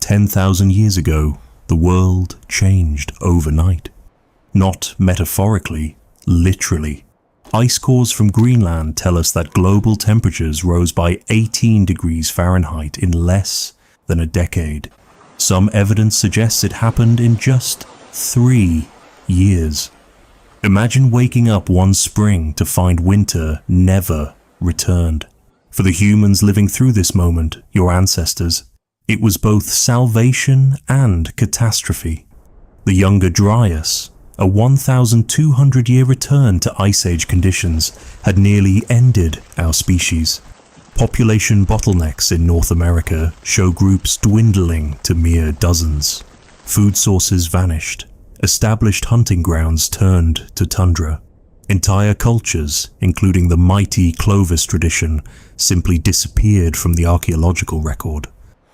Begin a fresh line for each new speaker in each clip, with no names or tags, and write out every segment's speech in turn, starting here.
10,000 years ago, the world changed overnight. Not metaphorically, literally. Ice cores from Greenland tell us that global temperatures rose by 18 degrees Fahrenheit in less than a decade. Some evidence suggests it happened in just 3 years. Imagine waking up one spring to find winter never returned. For the humans living through this moment, your ancestors, it was both salvation and catastrophe. The younger Dryas, a 1,200-year return to Ice Age conditions, had nearly ended our species. Population bottlenecks in North America show groups dwindling to mere dozens. Food sources vanished. Established hunting grounds turned to tundra. Entire cultures, including the mighty Clovis tradition, simply disappeared from the archaeological record.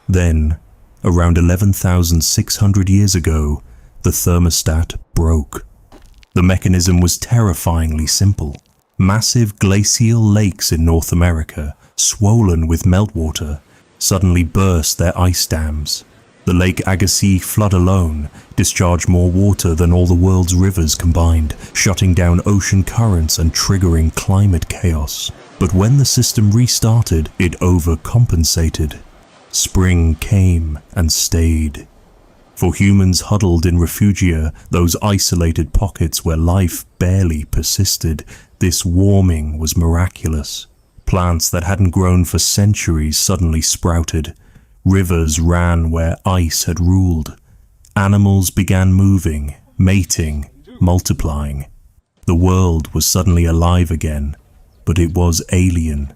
Then, around 11,600 years ago, the thermostat broke. The mechanism was terrifyingly simple. Massive glacial lakes in North America, swollen with meltwater, suddenly burst their ice dams. The Lake Agassiz flood alone discharged more water than all the world's rivers combined, shutting down ocean currents and triggering climate chaos. But when the system restarted, it overcompensated. Spring came and stayed. For humans huddled in refugia, those isolated pockets where life barely persisted, this warming was miraculous. Plants that hadn't grown for centuries suddenly sprouted. Rivers ran where ice had ruled. Animals began moving, mating, multiplying. The world was suddenly alive again, but it was alien.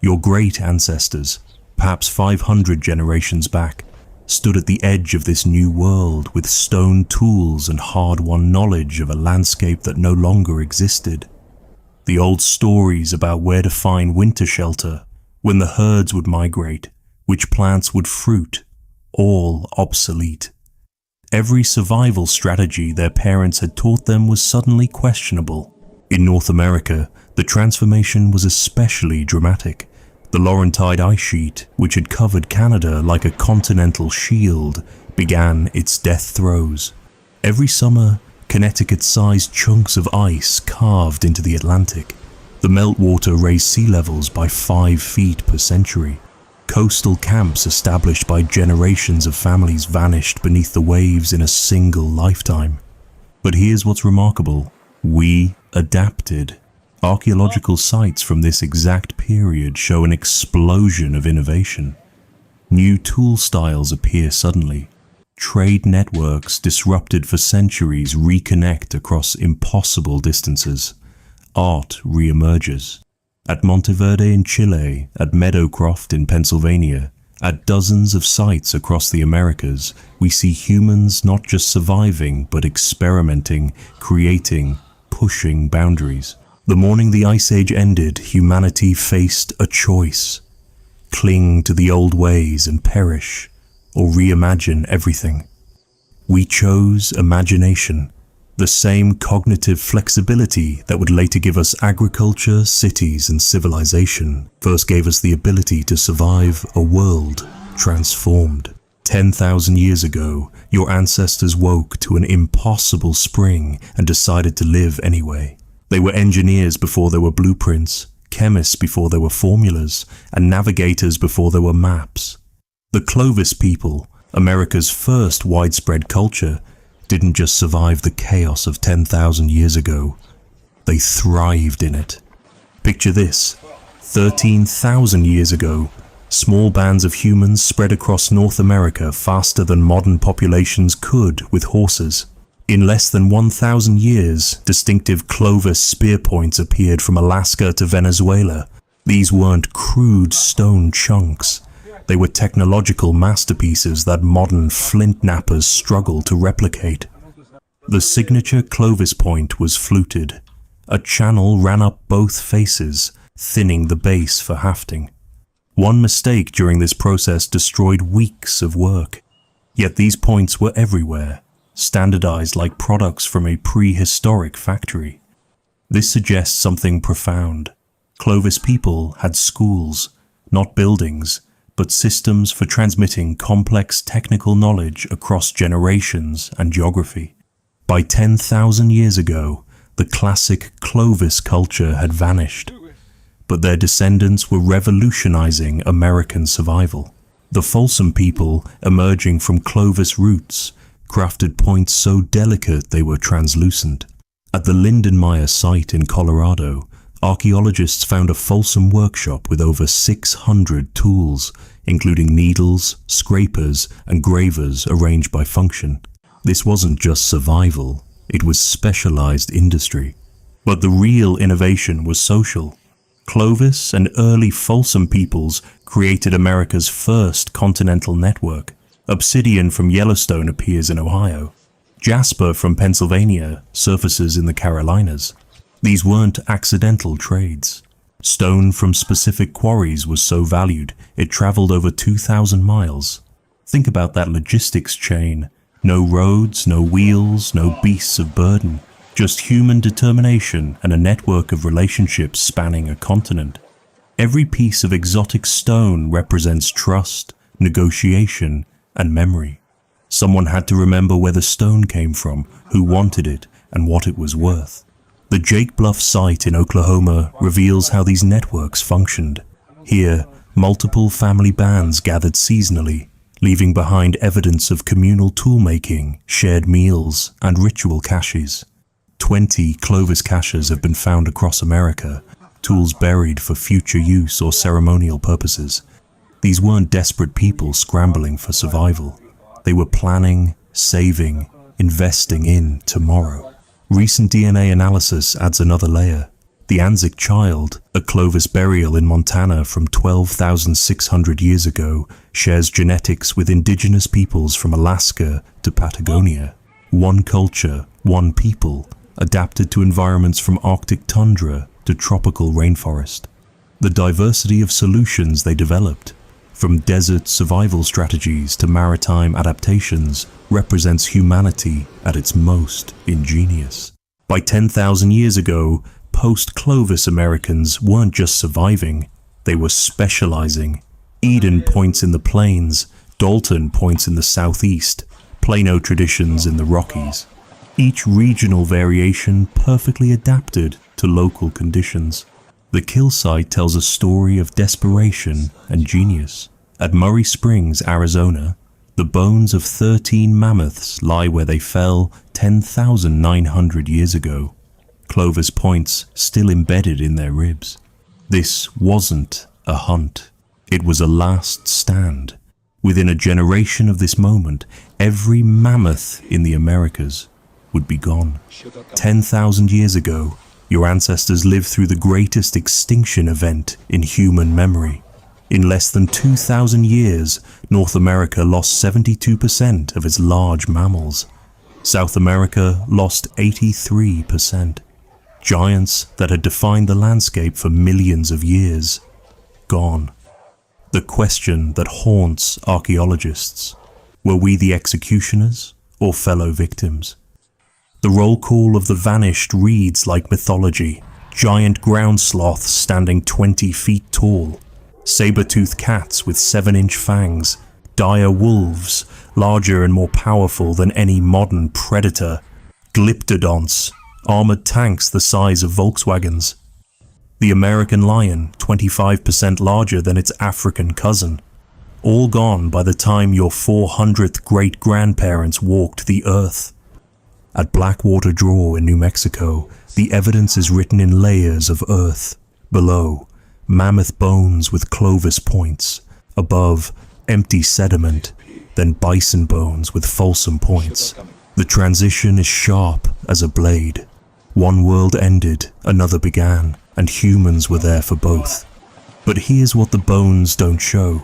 Your great ancestors, perhaps 500 generations back, stood at the edge of this new world with stone tools and hard-won knowledge of a landscape that no longer existed. The old stories about where to find winter shelter, when the herds would migrate, which plants would fruit, all obsolete. Every survival strategy their parents had taught them was suddenly questionable. In North America, the transformation was especially dramatic. The Laurentide ice sheet, which had covered Canada like a continental shield, began its death throes. Every summer, Connecticut-sized chunks of ice carved into the Atlantic. The meltwater raised sea levels by 5 feet per century. Coastal camps established by generations of families vanished beneath the waves in a single lifetime. But here's what's remarkable. We adapted. Archaeological sites from this exact period show an explosion of innovation. New tool styles appear suddenly. Trade networks disrupted for centuries reconnect across impossible distances. Art reemerges. At Monteverde in Chile, at Meadowcroft in Pennsylvania, at dozens of sites across the Americas, we see humans not just surviving but experimenting, creating, pushing boundaries. The morning the Ice Age ended, humanity faced a choice. Cling to the old ways and perish, or reimagine everything. We chose imagination, the same cognitive flexibility that would later give us agriculture, cities, and civilization, first gave us the ability to survive a world transformed. 10,000 years ago, your ancestors woke to an impossible spring and decided to live anyway. They were engineers before there were blueprints, chemists before there were formulas, and navigators before there were maps. The Clovis people, America's first widespread culture, didn't just survive the chaos of 10,000 years ago. They thrived in it. Picture this. 13,000 years ago, small bands of humans spread across North America faster than modern populations could with horses. In less than 1,000 years, distinctive Clovis spear points appeared from Alaska to Venezuela. These weren't crude stone chunks. They were technological masterpieces that modern flint knappers struggle to replicate. The signature Clovis point was fluted. A channel ran up both faces, thinning the base for hafting. One mistake during this process destroyed weeks of work. Yet these points were everywhere, standardized like products from a prehistoric factory. This suggests something profound. Clovis people had schools, not buildings, but systems for transmitting complex technical knowledge across generations and geography. By 10,000 years ago, the classic Clovis culture had vanished, but their descendants were revolutionizing American survival. The Folsom people, emerging from Clovis roots, crafted points so delicate they were translucent. At the Lindenmeyer site in Colorado, archaeologists found a Folsom workshop with over 600 tools, including needles, scrapers, and gravers arranged by function. This wasn't just survival, it was specialized industry. But the real innovation was social. Clovis and early Folsom peoples created America's first continental network. Obsidian from Yellowstone appears in Ohio. Jasper from Pennsylvania surfaces in the Carolinas. These weren't accidental trades. Stone from specific quarries was so valued, it traveled over 2,000 miles. Think about that logistics chain. No roads, no wheels, no beasts of burden. Just human determination and a network of relationships spanning a continent. Every piece of exotic stone represents trust, negotiation, and memory. Someone had to remember where the stone came from, who wanted it, and what it was worth. The Jake Bluff site in Oklahoma reveals how these networks functioned. Here, multiple family bands gathered seasonally, leaving behind evidence of communal toolmaking, shared meals, and ritual caches. 20 Clovis caches have been found across America, tools buried for future use or ceremonial purposes. These weren't desperate people scrambling for survival. They were planning, saving, investing in tomorrow. Recent DNA analysis adds another layer. The Anzac Child, a Clovis burial in Montana from 12,600 years ago, shares genetics with indigenous peoples from Alaska to Patagonia. One culture, one people, adapted to environments from Arctic tundra to tropical rainforest. The diversity of solutions they developed, from desert survival strategies to maritime adaptations, represents humanity at its most ingenious. By 10,000 years ago, post-Clovis Americans weren't just surviving, they were specializing. Eden points in the plains, Dalton points in the southeast, Plano traditions in the Rockies. Each regional variation perfectly adapted to local conditions. The kill site tells a story of desperation and genius. At Murray Springs, Arizona, the bones of 13 mammoths lie where they fell 10,900 years ago. Clovis points still embedded in their ribs. This wasn't a hunt. It was a last stand. Within a generation of this moment, every mammoth in the Americas would be gone. 10,000 years ago, your ancestors lived through the greatest extinction event in human memory. In less than 2,000 years, North America lost 72% of its large mammals. South America lost 83%. Giants that had defined the landscape for millions of years, gone. The question that haunts archaeologists: were we the executioners or fellow victims? The roll call of the vanished reads like mythology. Giant ground sloths standing 20 feet tall, saber-toothed cats with 7-inch fangs, dire wolves, larger and more powerful than any modern predator, glyptodonts, armored tanks the size of Volkswagens, the American lion 25% larger than its African cousin, all gone by the time your 400th great-grandparents walked the earth. At Blackwater Draw in New Mexico, the evidence is written in layers of earth. Below, mammoth bones with Clovis points. Above, empty sediment, then bison bones with Folsom points. The transition is sharp as a blade. One world ended, another began, and humans were there for both. But here's what the bones don't show: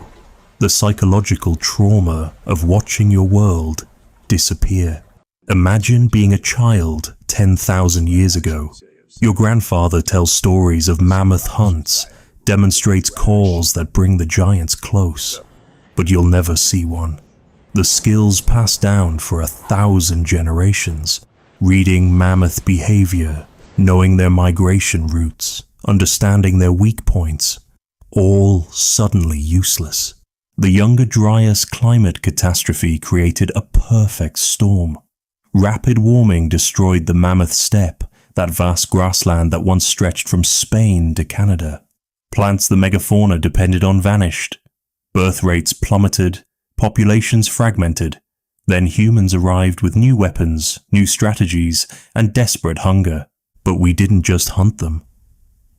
the psychological trauma of watching your world disappear. Imagine being a child 10,000 years ago. Your grandfather tells stories of mammoth hunts, demonstrates calls that bring the giants close, but you'll never see one. The skills passed down for 1,000 generations, reading mammoth behavior, knowing their migration routes, understanding their weak points, all suddenly useless. The Younger Dryas climate catastrophe created a perfect storm. Rapid warming destroyed the Mammoth Steppe, that vast grassland that once stretched from Spain to Canada. Plants the megafauna depended on vanished. Birth rates plummeted, populations fragmented. Then humans arrived with new weapons, new strategies, and desperate hunger. But we didn't just hunt them.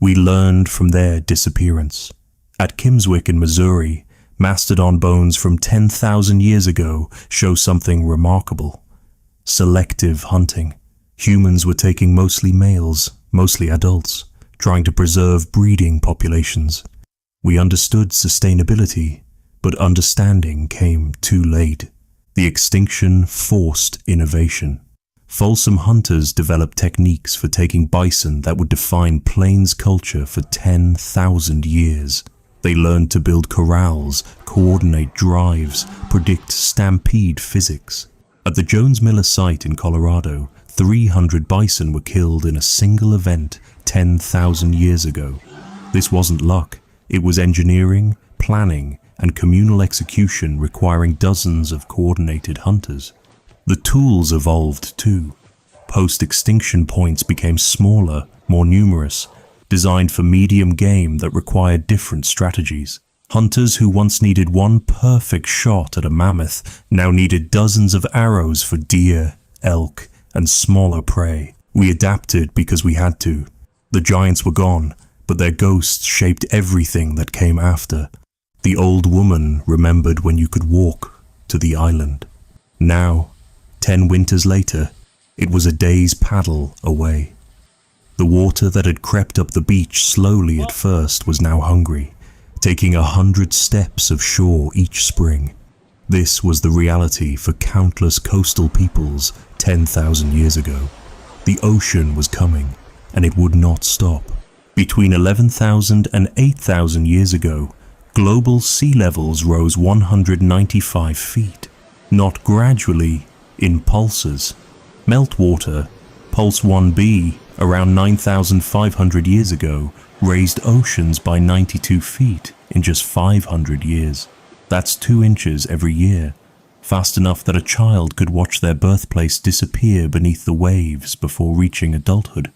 We learned from their disappearance. At Kimswick in Missouri, mastodon bones from 10,000 years ago show something remarkable. Selective hunting. Humans were taking mostly males, mostly adults, trying to preserve breeding populations. We understood sustainability, but understanding came too late. The extinction forced innovation. Folsom hunters developed techniques for taking bison that would define plains culture for 10,000 years. They learned to build corrals, coordinate drives, predict stampede physics. At the Jones Miller site in Colorado, 300 bison were killed in a single event 10,000 years ago. This wasn't luck. It was engineering, planning, and communal execution requiring dozens of coordinated hunters. The tools evolved too. Post-extinction points became smaller, more numerous, designed for medium game that required different strategies. Hunters who once needed one perfect shot at a mammoth now needed dozens of arrows for deer, elk, and smaller prey. We adapted because we had to. The giants were gone, but their ghosts shaped everything that came after. The old woman remembered when you could walk to the island. Now, 10 winters later, it was a day's paddle away. The water that had crept up the beach slowly at first was now hungry, taking 100 steps of shore each spring. This was the reality for countless coastal peoples 10,000 years ago. The ocean was coming, and it would not stop. Between 11,000 and 8,000 years ago, global sea levels rose 195 feet, not gradually, in pulses. Meltwater, Pulse 1b, around 9,500 years ago, raised oceans by 92 feet in just 500 years. That's 2 inches every year, fast enough that a child could watch their birthplace disappear beneath the waves before reaching adulthood.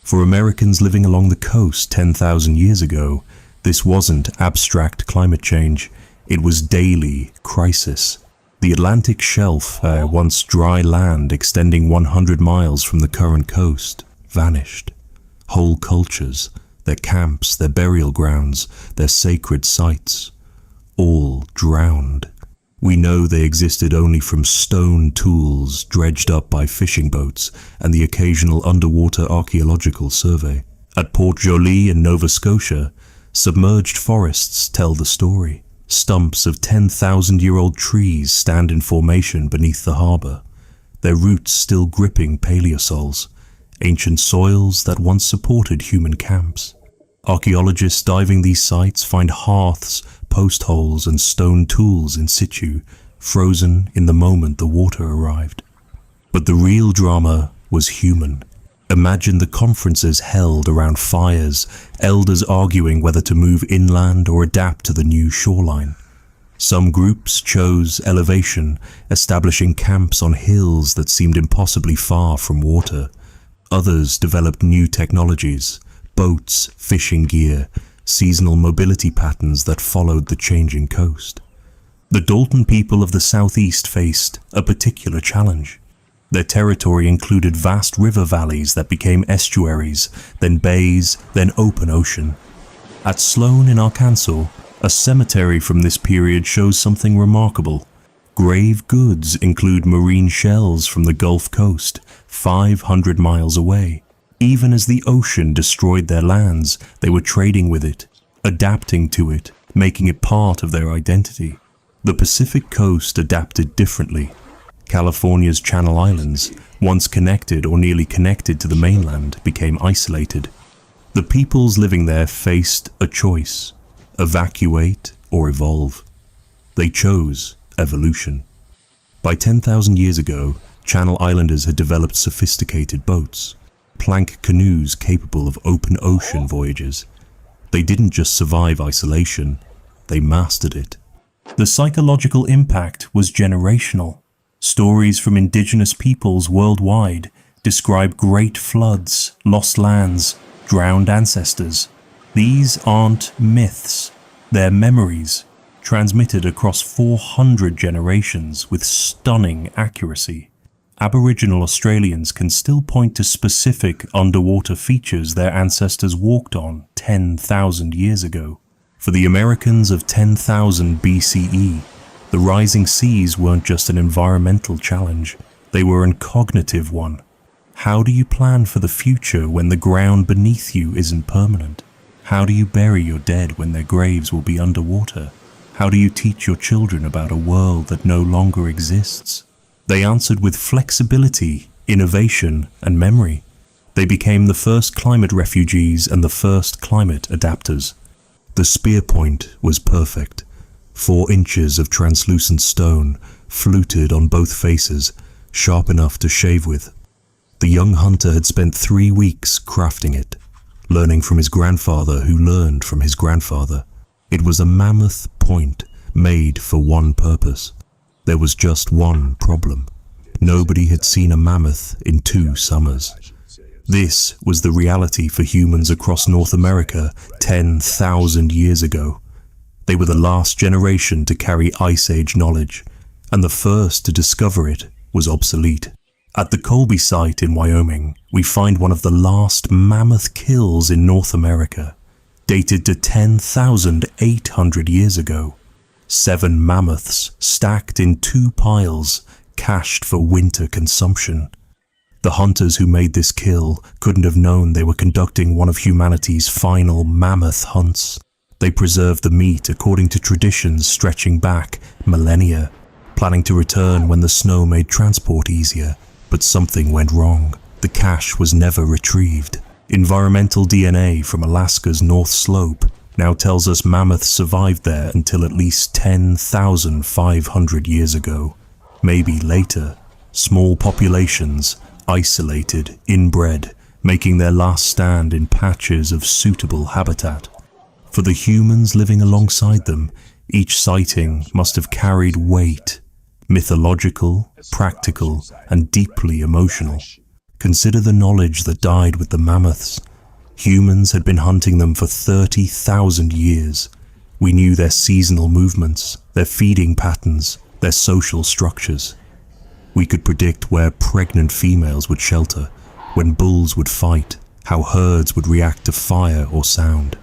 For Americans living along the coast 10,000 years ago, this wasn't abstract climate change, it was daily crisis. The Atlantic shelf, once dry land extending 100 miles from the current coast, vanished. Whole cultures, their camps, their burial grounds, their sacred sites, all drowned. We know they existed only from stone tools dredged up by fishing boats and the occasional underwater archaeological survey. At Port Joli in Nova Scotia, submerged forests tell the story. Stumps of 10,000-year-old trees stand in formation beneath the harbor, their roots still gripping paleosols, ancient soils that once supported human camps. Archaeologists diving these sites find hearths, post holes, and stone tools in situ, frozen in the moment the water arrived. But the real drama was human. Imagine the conferences held around fires, elders arguing whether to move inland or adapt to the new shoreline. Some groups chose elevation, establishing camps on hills that seemed impossibly far from water. Others developed new technologies, boats, fishing gear, seasonal mobility patterns that followed the changing coast. The Dalton people of the southeast faced a particular challenge. Their territory included vast river valleys that became estuaries, then bays, then open ocean. At Sloan in Arkansas, a cemetery from this period shows something remarkable. Grave goods include marine shells from the Gulf Coast, 500 miles away. Even as the ocean destroyed their lands, they were trading with it, adapting to it, making it part of their identity. The Pacific coast adapted differently. California's Channel Islands, once connected or nearly connected to the mainland, became isolated. The peoples living there faced a choice: evacuate or evolve. They chose evolution. By 10,000 years ago, Channel Islanders had developed sophisticated boats, plank canoes capable of open ocean voyages. They didn't just survive isolation, they mastered it. The psychological impact was generational. Stories from indigenous peoples worldwide describe great floods, lost lands, drowned ancestors. These aren't myths, they're memories, transmitted across 400 generations with stunning accuracy. Aboriginal Australians can still point to specific underwater features their ancestors walked on 10,000 years ago. For the Americans of 10,000 BCE, the rising seas weren't just an environmental challenge, they were a cognitive one. How do you plan for the future when the ground beneath you isn't permanent? How do you bury your dead when their graves will be underwater? How do you teach your children about a world that no longer exists? They answered with flexibility, innovation, and memory. They became the first climate refugees and the first climate adapters. The spear point was perfect. 4 inches of translucent stone, fluted on both faces, sharp enough to shave with. The young hunter had spent 3 weeks crafting it, learning from his grandfather who learned from his grandfather. It was a mammoth point made for one purpose. There was just one problem. Nobody had seen a mammoth in 2 summers. This was the reality for humans across North America 10,000 years ago. They were the last generation to carry Ice Age knowledge, and the first to discover it was obsolete. At the Colby site in Wyoming, we find one of the last mammoth kills in North America, dated to 10,800 years ago. 7 mammoths stacked in 2 piles, cached for winter consumption. The hunters who made this kill couldn't have known they were conducting one of humanity's final mammoth hunts. They preserved the meat according to traditions stretching back millennia, planning to return when the snow made transport easier. But something went wrong. The cache was never retrieved. Environmental DNA from Alaska's North Slope now tells us mammoths survived there until at least 10,500 years ago. Maybe later. Small populations, isolated, inbred, making their last stand in patches of suitable habitat. For the humans living alongside them, each sighting must have carried weight. Mythological, practical, and deeply emotional. Consider the knowledge that died with the mammoths. Humans had been hunting them for 30,000 years. We knew their seasonal movements, their feeding patterns, their social structures. We could predict where pregnant females would shelter, when bulls would fight, how herds would react to fire or sound.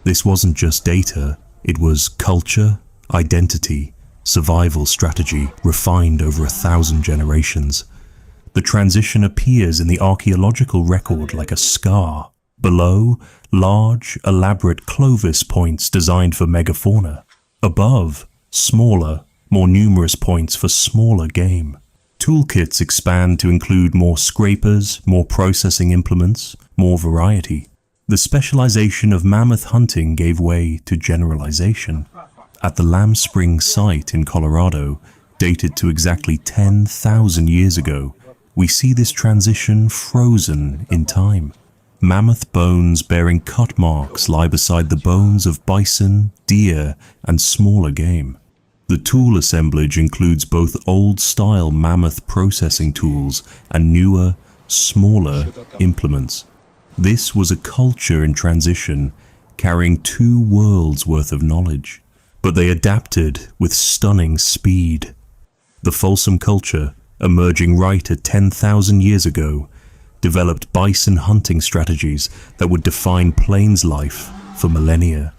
This wasn't just data, it was culture, identity, survival strategy refined over 1,000 generations. The transition appears in the archaeological record like a scar. Below, large, elaborate Clovis points designed for megafauna. Above, smaller, more numerous points for smaller game. Toolkits expand to include more scrapers, more processing implements, more variety. The specialization of mammoth hunting gave way to generalization. At the Lamb Spring site in Colorado, dated to exactly 10,000 years ago, we see this transition frozen in time. Mammoth bones bearing cut marks lie beside the bones of bison, deer, and smaller game. The tool assemblage includes both old-style mammoth processing tools and newer, smaller implements. This was a culture in transition, carrying 2 worlds worth of knowledge. But they adapted with stunning speed. The Folsom culture, emerging right at 10,000 years ago, developed bison hunting strategies that would define plains life for millennia.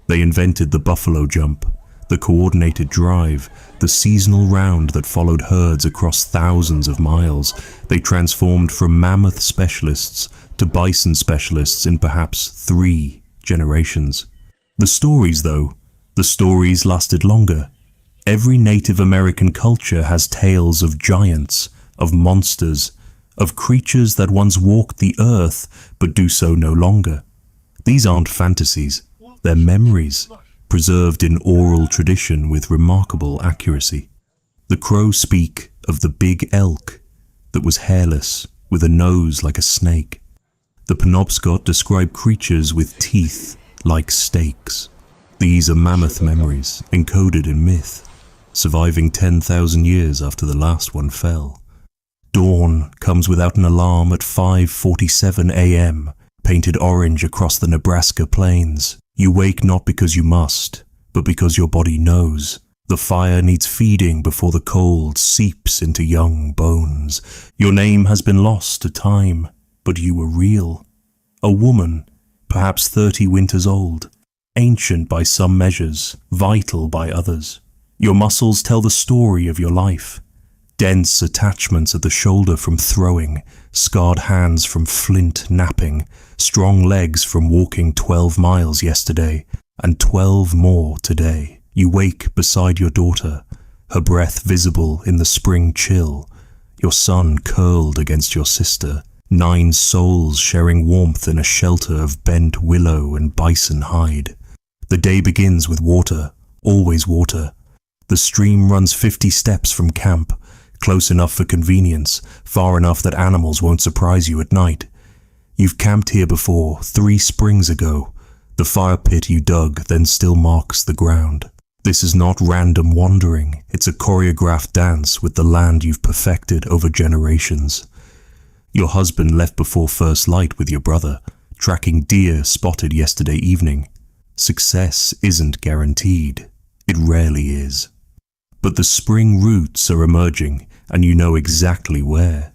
They invented the buffalo jump, the coordinated drive, the seasonal round that followed herds across thousands of miles. They transformed from mammoth specialists to bison specialists in perhaps 3 generations. The stories, though, the stories lasted longer. Every Native American culture has tales of giants, of monsters, of creatures that once walked the earth but do so no longer. These aren't fantasies, they're memories, preserved in oral tradition with remarkable accuracy. The Crows speak of the big elk that was hairless, with a nose like a snake. The Penobscot describe creatures with teeth like stakes. These are mammoth memories encoded in myth, surviving 10,000 years after the last one fell. Dawn comes without an alarm at 5:47 a.m., painted orange across the Nebraska plains. You wake not because you must, but because your body knows. The fire needs feeding before the cold seeps into young bones. Your name has been lost to time, but you were real. A woman, perhaps 30 winters old, ancient by some measures, vital by others. Your muscles tell the story of your life. Dense attachments at the shoulder from throwing, scarred hands from flint napping, strong legs from walking 12 miles yesterday, and 12 more today. You wake beside your daughter, her breath visible in the spring chill, your son curled against your sister, 9 souls sharing warmth in a shelter of bent willow and bison hide. The day begins with water, always water. The stream runs 50 steps from camp, close enough for convenience, far enough that animals won't surprise you at night. You've camped here before, 3 springs ago. The fire pit you dug then still marks the ground. This is not random wandering, it's a choreographed dance with the land you've perfected over generations. Your husband left before first light with your brother, tracking deer spotted yesterday evening. Success isn't guaranteed. It rarely is. But the spring roots are emerging, and you know exactly where.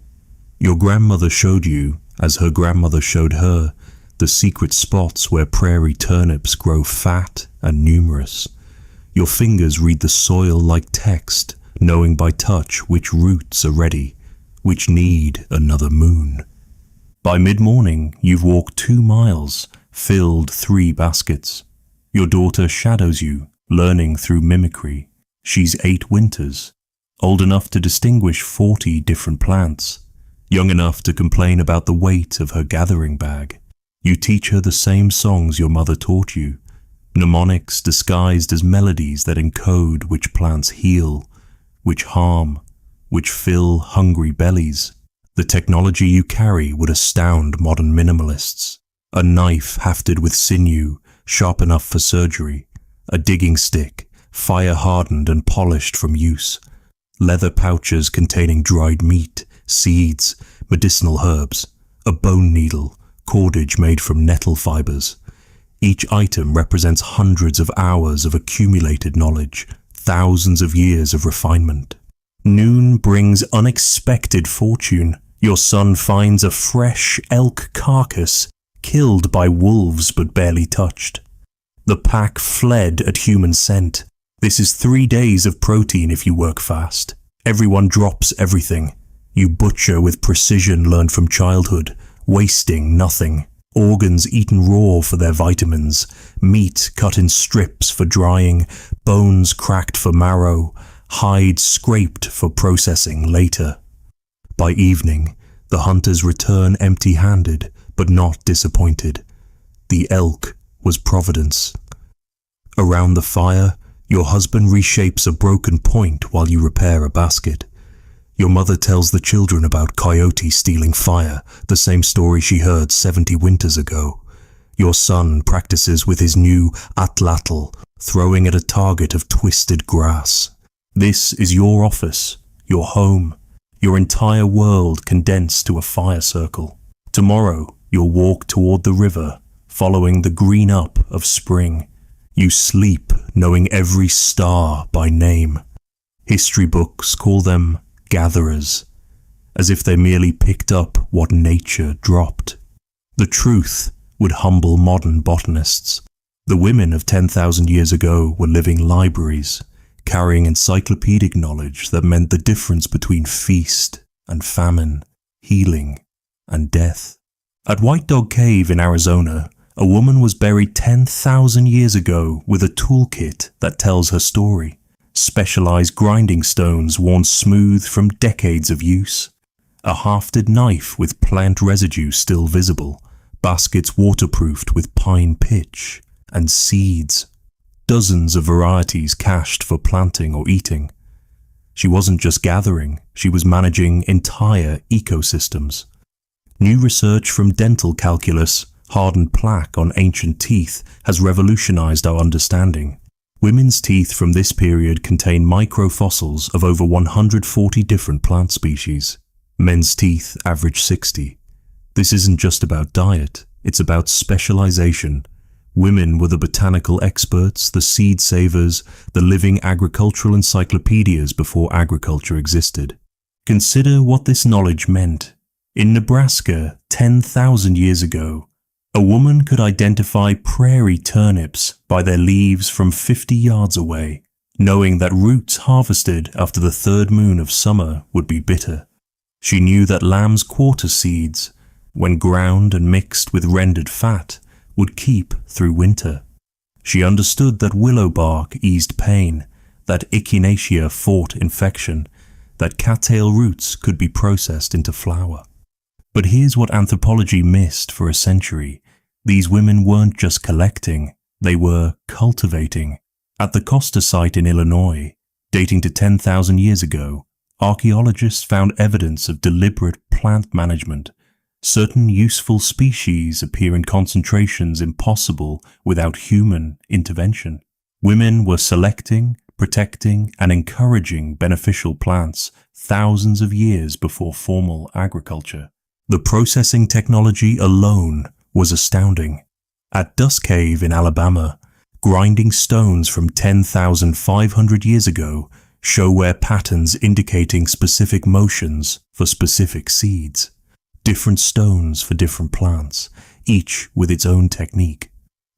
Your grandmother showed you, as her grandmother showed her, the secret spots where prairie turnips grow fat and numerous. Your fingers read the soil like text, knowing by touch which roots are ready, which need another moon. By mid-morning, you've walked 2 miles, filled 3 baskets. Your daughter shadows you, learning through mimicry. She's 8 winters, old enough to distinguish 40 different plants, young enough to complain about the weight of her gathering bag. You teach her the same songs your mother taught you, mnemonics disguised as melodies that encode which plants heal, which harm, which fill hungry bellies. The technology you carry would astound modern minimalists. A knife hafted with sinew, sharp enough for surgery, a digging stick, fire-hardened and polished from use, leather pouches containing dried meat, seeds, medicinal herbs, a bone needle, cordage made from nettle fibers. Each item represents hundreds of hours of accumulated knowledge, thousands of years of refinement. Noon brings unexpected fortune. Your son finds a fresh elk carcass, killed by wolves but barely touched. The pack fled at human scent. This is 3 days of protein if you work fast. Everyone drops everything. You butcher with precision learned from childhood, wasting nothing. Organs eaten raw for their vitamins, meat cut in strips for drying, bones cracked for marrow, hide scraped for processing later. By evening, the hunters return empty-handed, but not disappointed. The elk was providence. Around the fire, your husband reshapes a broken point while you repair a basket. Your mother tells the children about coyotes stealing fire, the same story she heard 70 winters ago. Your son practices with his new atlatl, throwing at a target of twisted grass. This is your office, your home, your entire world condensed to a fire circle. Tomorrow, you'll walk toward the river, following the green up of spring. You sleep knowing every star by name. History books call them gatherers, as if they merely picked up what nature dropped. The truth would humble modern botanists. The women of 10,000 years ago were living libraries, carrying encyclopedic knowledge that meant the difference between feast and famine, healing and death. At White Dog Cave in Arizona, a woman was buried 10,000 years ago with a toolkit that tells her story. Specialized grinding stones worn smooth from decades of use, a hafted knife with plant residue still visible, baskets waterproofed with pine pitch, and seeds. Dozens of varieties cached for planting or eating. She wasn't just gathering, she was managing entire ecosystems. New research from dental calculus hardened plaque on ancient teeth has revolutionized our understanding. Women's teeth from this period contain microfossils of over 140 different plant species. Men's teeth average 60. This isn't just about diet, it's about specialization. Women were the botanical experts, the seed savers, the living agricultural encyclopedias before agriculture existed. Consider what this knowledge meant. In Nebraska, 10,000 years ago, a woman could identify prairie turnips by their leaves from 50 yards away, knowing that roots harvested after the third moon of summer would be bitter. She knew that lamb's quarter seeds, when ground and mixed with rendered fat, would keep through winter. She understood that willow bark eased pain, that echinacea fought infection, that cattail roots could be processed into flour. But here's what anthropology missed for a century. These women weren't just collecting, they were cultivating. At the Costa site in Illinois, dating to 10,000 years ago, archaeologists found evidence of deliberate plant management. Certain useful species appear in concentrations impossible without human intervention. Women were selecting, protecting, and encouraging beneficial plants thousands of years before formal agriculture. The processing technology alone was astounding. At Dust Cave in Alabama, grinding stones from 10,500 years ago show where patterns indicating specific motions for specific seeds. Different stones for different plants, each with its own technique.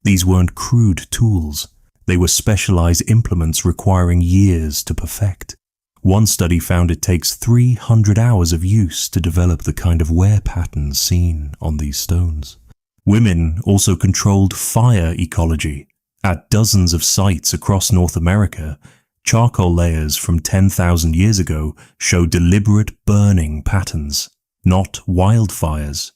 These weren't crude tools. They were specialized implements requiring years to perfect. One study found it takes 300 hours of use to develop the kind of wear patterns seen on these stones. Women also controlled fire ecology. At dozens of sites across North America, charcoal layers from 10,000 years ago show deliberate burning patterns. Not wildfires,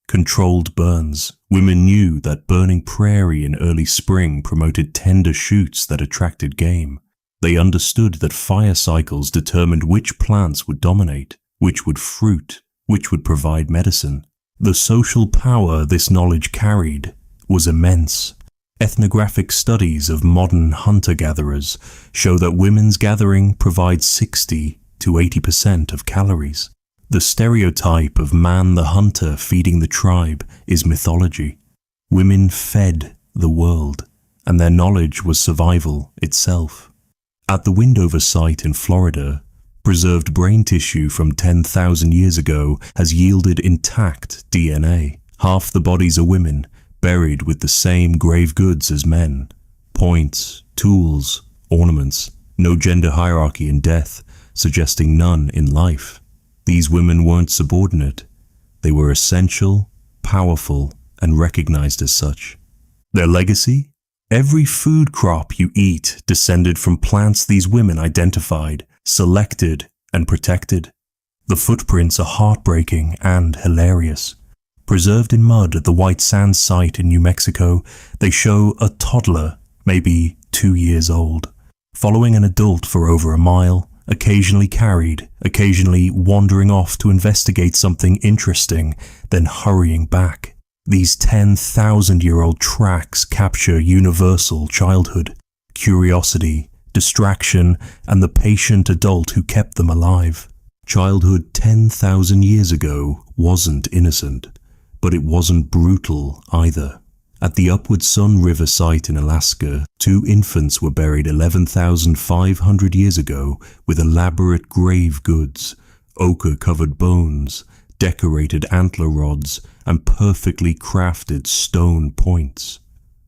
controlled burns. Women knew that burning prairie in early spring promoted tender shoots that attracted game. They understood that fire cycles determined which plants would dominate, which would fruit, which would provide medicine. The social power this knowledge carried was immense. Ethnographic studies of modern hunter-gatherers show that women's gathering provides 60 to 80% of calories. The stereotype of man the hunter feeding the tribe is mythology. Women fed the world, and their knowledge was survival itself. At the Windover site in Florida, preserved brain tissue from 10,000 years ago has yielded intact DNA. Half the bodies are women, buried with the same grave goods as men. Points, tools, ornaments, no gender hierarchy in death, suggesting none in life. These women weren't subordinate. They were essential, powerful, and recognized as such. Their legacy? Every food crop you eat descended from plants these women identified, selected, and protected. The footprints are heartbreaking and hilarious. Preserved in mud at the White Sands site in New Mexico, they show a toddler, maybe 2 years old, following an adult for over a mile, occasionally carried, occasionally wandering off to investigate something interesting, then hurrying back. These 10,000-year-old tracks capture universal childhood, curiosity, distraction, and the patient adult who kept them alive. Childhood 10,000 years ago wasn't innocent, but it wasn't brutal either. At the Upward Sun River site in Alaska, 2 infants were buried 11,500 years ago with elaborate grave goods, ochre-covered bones, decorated antler rods, and perfectly crafted stone points.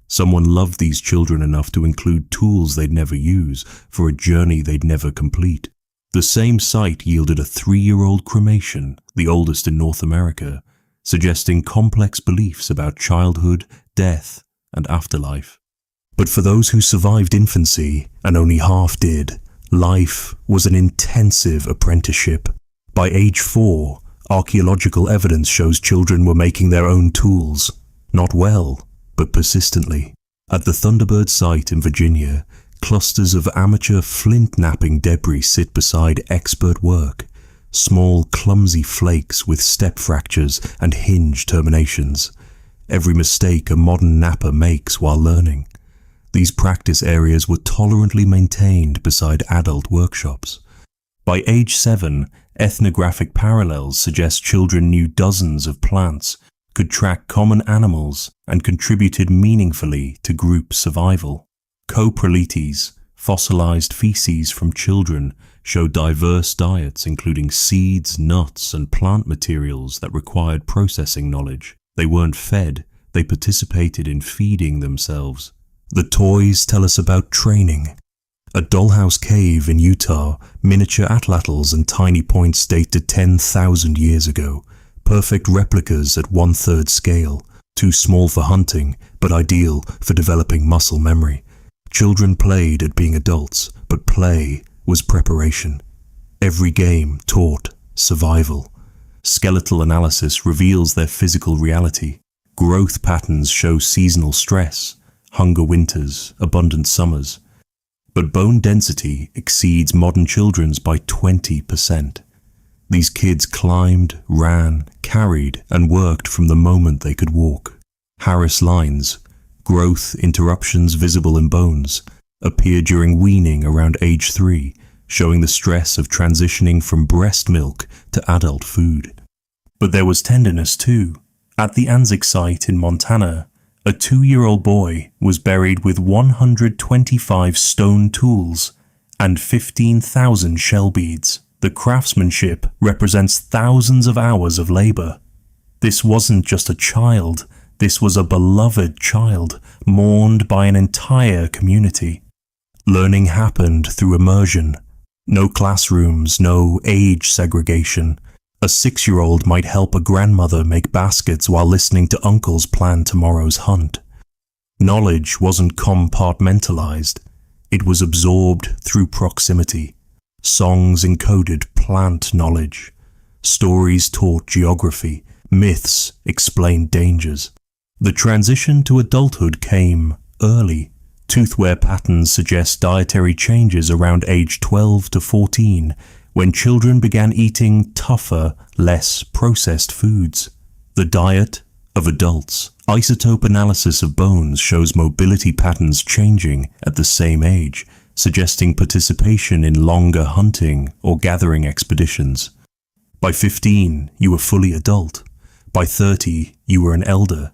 Someone loved these children enough to include tools they'd never use for a journey they'd never complete. The same site yielded a 3-year-old cremation, the oldest in North America, suggesting complex beliefs about childhood, death, and afterlife. But for those who survived infancy, and only half did, life was an intensive apprenticeship. By age 4, archaeological evidence shows children were making their own tools, not well, but persistently. At the Thunderbird site in Virginia, clusters of amateur flint-knapping debris sit beside expert work, small clumsy flakes with step fractures and hinge terminations. every mistake a modern napper makes while learning. These practice areas were tolerantly maintained beside adult workshops. By age 7, ethnographic parallels suggest children knew dozens of plants, could track common animals, and contributed meaningfully to group survival. Coprolites, fossilized feces from children, show diverse diets including seeds, nuts, and plant materials that required processing knowledge. They weren't fed, they participated in feeding themselves. The toys tell us about training. A dollhouse cave in Utah, miniature atlatls and tiny points date to 10,000 years ago. Perfect replicas at 1/3 scale, too small for hunting, but ideal for developing muscle memory. Children played at being adults, but play was preparation. Every game taught survival. Skeletal analysis reveals their physical reality. Growth patterns show seasonal stress, hunger winters, abundant summers. But bone density exceeds modern children's by 20%. These kids climbed, ran, carried, and worked from the moment they could walk. Harris lines, growth interruptions visible in bones, appear during weaning around age 3, showing the stress of transitioning from breast milk to adult food. But there was tenderness too. At the Anzac site in Montana, a 2-year-old boy was buried with 125 stone tools and 15,000 shell beads. The craftsmanship represents thousands of hours of labor. This wasn't just a child, this was a beloved child, mourned by an entire community. Learning happened through immersion. No classrooms, no age segregation. A 6-year-old might help a grandmother make baskets while listening to uncles plan tomorrow's hunt. Knowledge wasn't compartmentalized. It was absorbed through proximity. Songs encoded plant knowledge. Stories taught geography. Myths explained dangers. The transition to adulthood came early. Toothwear patterns suggest dietary changes around age 12 to 14, when children began eating tougher, less processed foods. The diet of adults. Isotope analysis of bones shows mobility patterns changing at the same age, suggesting participation in longer hunting or gathering expeditions. By 15, you were fully adult. By 30, you were an elder.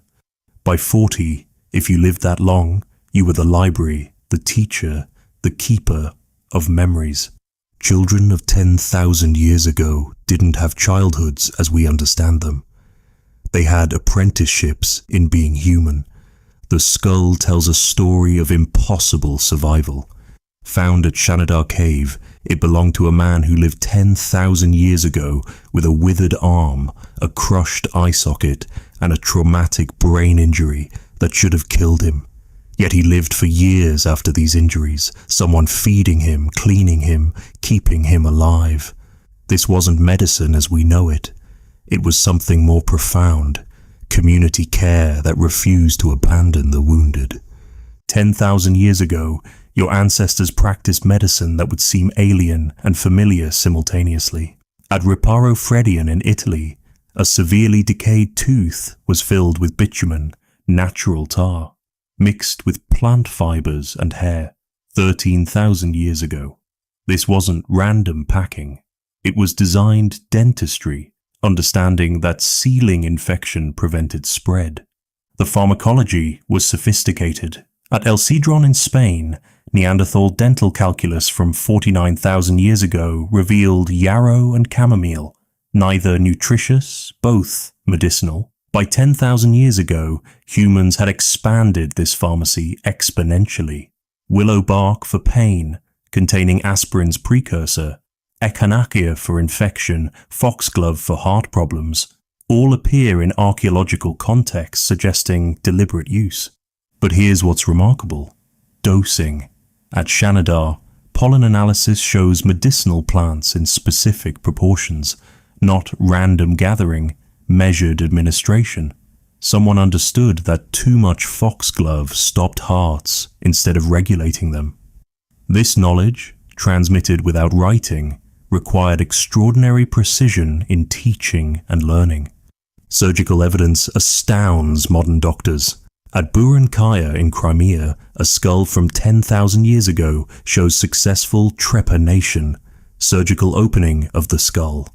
By 40, if you lived that long, you were the library, the teacher, the keeper of memories. Children of 10,000 years ago didn't have childhoods as we understand them. They had apprenticeships in being human. The skull tells a story of impossible survival. Found at Shanidar Cave, it belonged to a man who lived 10,000 years ago with a withered arm, a crushed eye socket, and a traumatic brain injury that should have killed him. Yet he lived for years after these injuries, someone feeding him, cleaning him, keeping him alive. This wasn't medicine as we know it. It was something more profound, community care that refused to abandon the wounded. 10,000 years ago, your ancestors practiced medicine that would seem alien and familiar simultaneously. At Riparo Fredian in Italy, a severely decayed tooth was filled with bitumen, natural tar, mixed with plant fibers and hair. 13,000 years ago. This wasn't random packing. It was designed dentistry, understanding that sealing infection prevented spread. The pharmacology was sophisticated. At El Cedron in Spain, Neanderthal dental calculus from 49,000 years ago revealed yarrow and chamomile, neither nutritious, both medicinal. By 10,000 years ago, humans had expanded this pharmacy exponentially. Willow bark for pain, containing aspirin's precursor, echinacea for infection, foxglove for heart problems, all appear in archaeological contexts suggesting deliberate use. But here's what's remarkable. Dosing. At Shanidar, pollen analysis shows medicinal plants in specific proportions, not random gathering, measured administration. Someone understood that too much foxglove stopped hearts instead of regulating them. This knowledge, transmitted without writing, required extraordinary precision in teaching and learning. Surgical evidence astounds modern doctors. At Burankaya in Crimea, a skull from 10,000 years ago shows successful trepanation, surgical opening of the skull.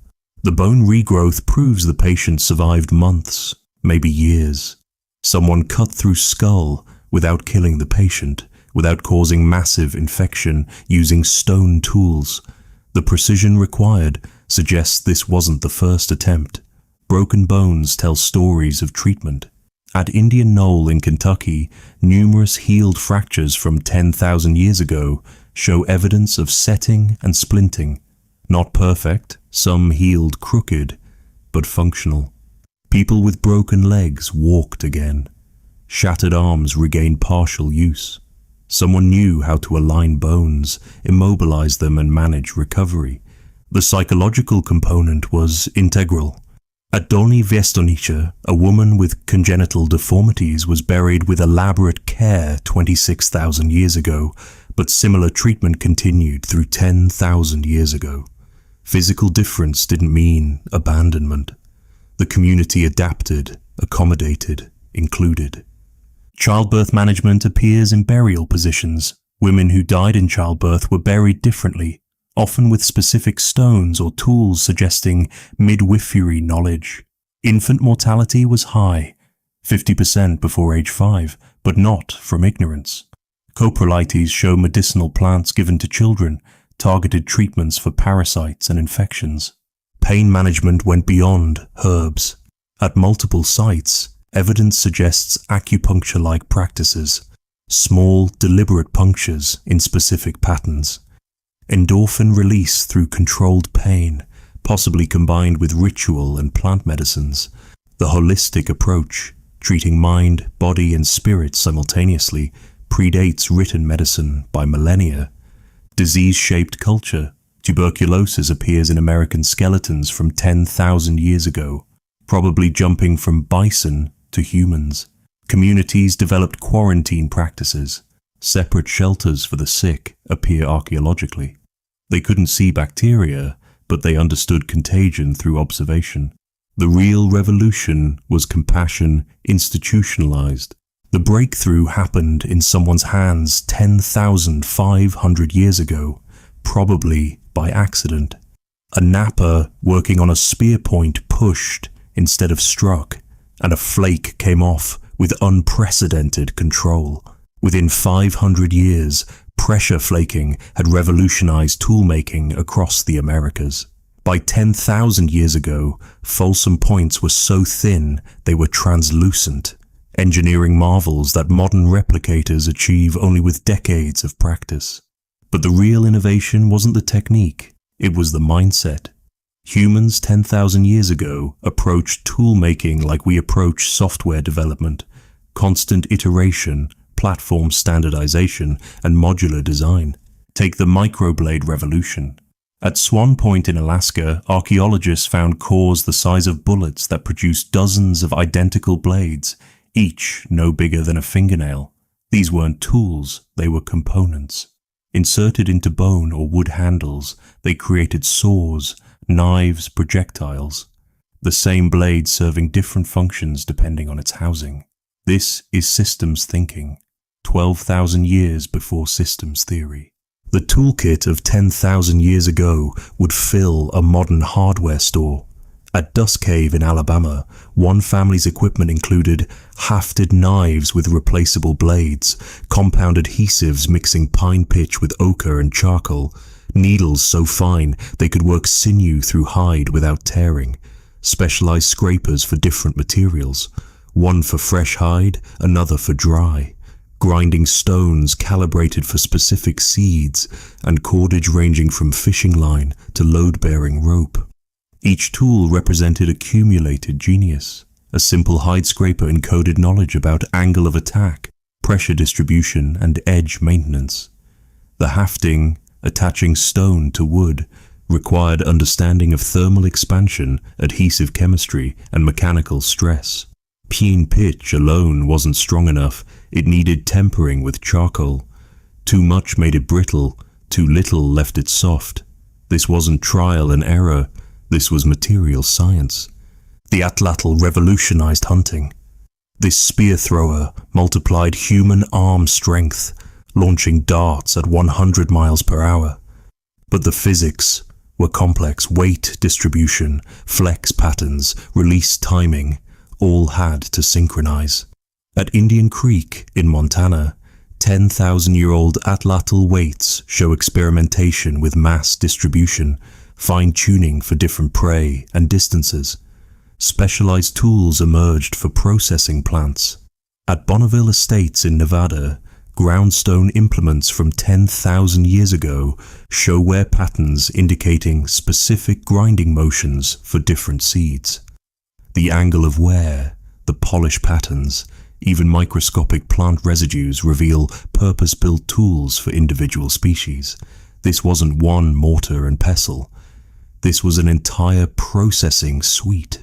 The bone regrowth proves the patient survived months, maybe years. Someone cut through skull without killing the patient, without causing massive infection, using stone tools. The precision required suggests this wasn't the first attempt. Broken bones tell stories of treatment. At Indian Knoll in Kentucky, numerous healed fractures from 10,000 years ago show evidence of setting and splinting. Not perfect, some healed crooked, but functional. People with broken legs walked again. Shattered arms regained partial use. Someone knew how to align bones, immobilize them, and manage recovery. The psychological component was integral. At Dolny Viestonice, a woman with congenital deformities was buried with elaborate care 26,000 years ago, but similar treatment continued through 10,000 years ago. Physical difference didn't mean abandonment. The community adapted, accommodated, included. Childbirth management appears in burial positions. Women who died in childbirth were buried differently, often with specific stones or tools suggesting midwifery knowledge. Infant mortality was high, 50% before age 5, but not from ignorance. Coprolites show medicinal plants given to children, targeted treatments for parasites and infections. Pain management went beyond herbs. At multiple sites, evidence suggests acupuncture-like practices, small, deliberate punctures in specific patterns. Endorphin release through controlled pain, possibly combined with ritual and plant medicines. The holistic approach, treating mind, body, and spirit simultaneously, predates written medicine by millennia. Disease-shaped culture. Tuberculosis appears in American skeletons from 10,000 years ago, probably jumping from bison to humans. Communities developed quarantine practices. Separate shelters for the sick appear archaeologically. They couldn't see bacteria, but they understood contagion through observation. The real revolution was compassion institutionalized. The breakthrough happened in someone's hands 10,500 years ago, probably by accident. A napper working on a spear point pushed instead of struck, and a flake came off with unprecedented control. Within 500 years, pressure flaking had revolutionized toolmaking across the Americas. By 10,000 years ago, fulsome points were so thin they were translucent, engineering marvels that modern replicators achieve only with decades of practice. But the real innovation wasn't the technique, it was the mindset. Humans 10,000 years ago approached toolmaking like we approach software development: constant iteration, platform standardization, and modular design. Take the microblade revolution. At Swan Point in Alaska, archaeologists found cores the size of bullets that produced dozens of identical blades, each no bigger than a fingernail. These weren't tools, they were components. Inserted into bone or wood handles, they created saws, knives, projectiles. The same blade serving different functions depending on its housing. This is systems thinking, 12,000 years before systems theory. The toolkit of 10,000 years ago would fill a modern hardware store. At Dust Cave in Alabama, one family's equipment included hafted knives with replaceable blades, compound adhesives mixing pine pitch with ochre and charcoal, needles so fine they could work sinew through hide without tearing, specialized scrapers for different materials, one for fresh hide, another for dry, grinding stones calibrated for specific seeds, and cordage ranging from fishing line to load-bearing rope. Each tool represented accumulated genius. A simple hide scraper encoded knowledge about angle of attack, pressure distribution, and edge maintenance. The hafting, attaching stone to wood, required understanding of thermal expansion, adhesive chemistry, and mechanical stress. Pine pitch alone wasn't strong enough, it needed tempering with charcoal. Too much made it brittle, too little left it soft. This wasn't trial and error, this was material science. The atlatl revolutionized hunting. This spear thrower multiplied human arm strength, launching darts at 100 miles per hour. But the physics were complex. Weight distribution, flex patterns, release timing, all had to synchronize. At Indian Creek in Montana, 10,000-year-old atlatl weights show experimentation with mass distribution, fine-tuning for different prey and distances. Specialized tools emerged for processing plants. At Bonneville Estates in Nevada, groundstone implements from 10,000 years ago show wear patterns indicating specific grinding motions for different seeds. The angle of wear, the polish patterns, even microscopic plant residues reveal purpose-built tools for individual species. This wasn't one mortar and pestle. This was an entire processing suite.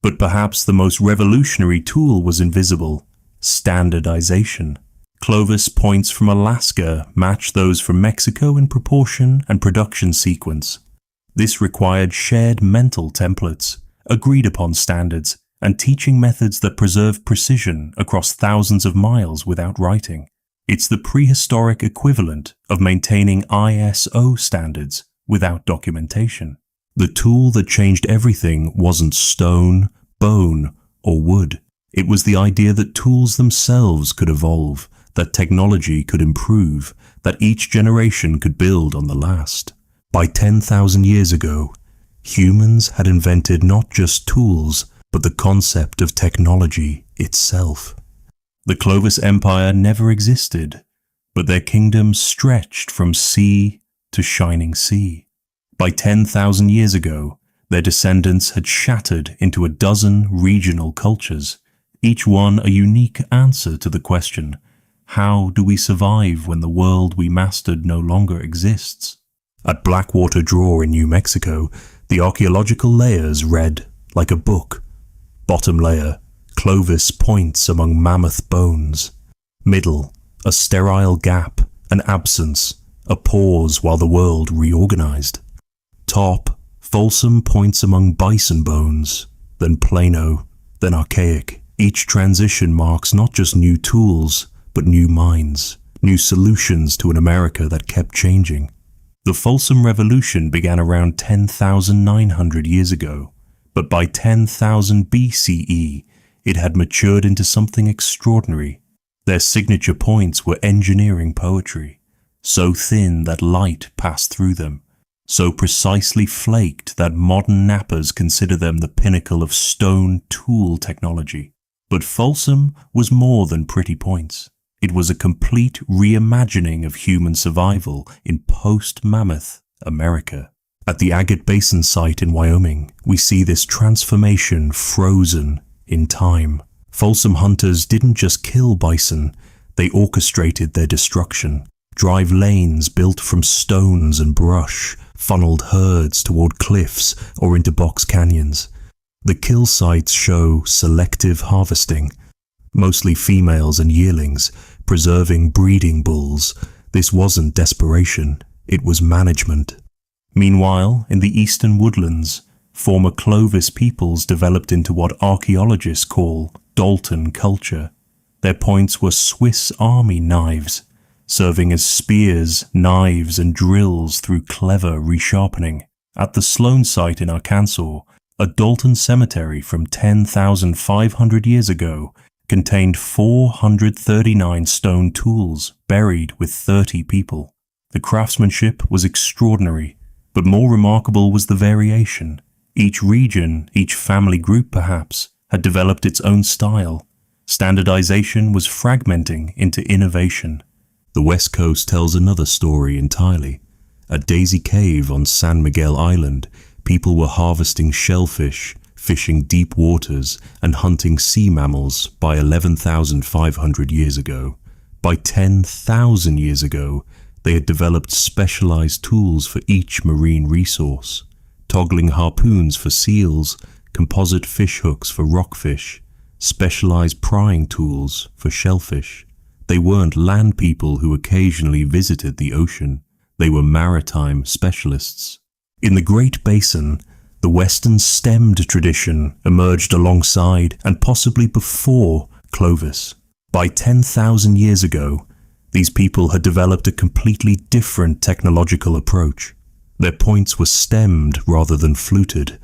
But perhaps the most revolutionary tool was invisible: standardization. Clovis points from Alaska match those from Mexico in proportion and production sequence. This required shared mental templates, agreed upon standards, and teaching methods that preserve precision across thousands of miles without writing. It's the prehistoric equivalent of maintaining ISO standards without documentation. The tool that changed everything wasn't stone, bone, or wood. It was the idea that tools themselves could evolve, that technology could improve, that each generation could build on the last. By 10,000 years ago, humans had invented not just tools, but the concept of technology itself. The Clovis Empire never existed, but their kingdom stretched from sea to shining sea. By 10,000 years ago, their descendants had shattered into a dozen regional cultures, each one a unique answer to the question, how do we survive when the world we mastered no longer exists? At Blackwater Draw in New Mexico, the archaeological layers read like a book. Bottom layer, Clovis points among mammoth bones. Middle, a sterile gap, an absence, a pause while the world reorganized. Top, Folsom points among bison bones, then Plano, then archaic. Each transition marks not just new tools, but new minds, new solutions to an America that kept changing. The Folsom Revolution began around 10,900 years ago, but by 10,000 BCE, it had matured into something extraordinary. Their signature points were engineering poetry, so thin that light passed through them, so precisely flaked that modern knappers consider them the pinnacle of stone tool technology. But Folsom was more than pretty points. It was a complete reimagining of human survival in post-mammoth America. At the Agate Basin site in Wyoming, we see this transformation frozen in time. Folsom hunters didn't just kill bison, they orchestrated their destruction. Drive lanes built from stones and brush funneled herds toward cliffs or into box canyons. The kill sites show selective harvesting, mostly females and yearlings, preserving breeding bulls. This wasn't desperation, it was management. Meanwhile, in the eastern woodlands, former Clovis peoples developed into what archaeologists call Dalton culture. Their points were Swiss Army knives, serving as spears, knives, and drills through clever resharpening. At the Sloan site in Arkansas, a Dalton cemetery from 10,500 years ago contained 439 stone tools buried with 30 people. The craftsmanship was extraordinary, but more remarkable was the variation. Each region, each family group perhaps, had developed its own style. Standardization was fragmenting into innovation. The West Coast tells another story entirely. At Daisy Cave on San Miguel Island, people were harvesting shellfish, fishing deep waters, and hunting sea mammals by 11,500 years ago. By 10,000 years ago, they had developed specialized tools for each marine resource, toggling harpoons for seals, composite fish hooks for rockfish, specialized prying tools for shellfish. They weren't land people who occasionally visited the ocean. They were maritime specialists. In the Great Basin, The Western stemmed tradition emerged alongside and possibly before Clovis. By 10,000 years ago, these people had developed a completely different technological approach. Their points were stemmed rather than fluted.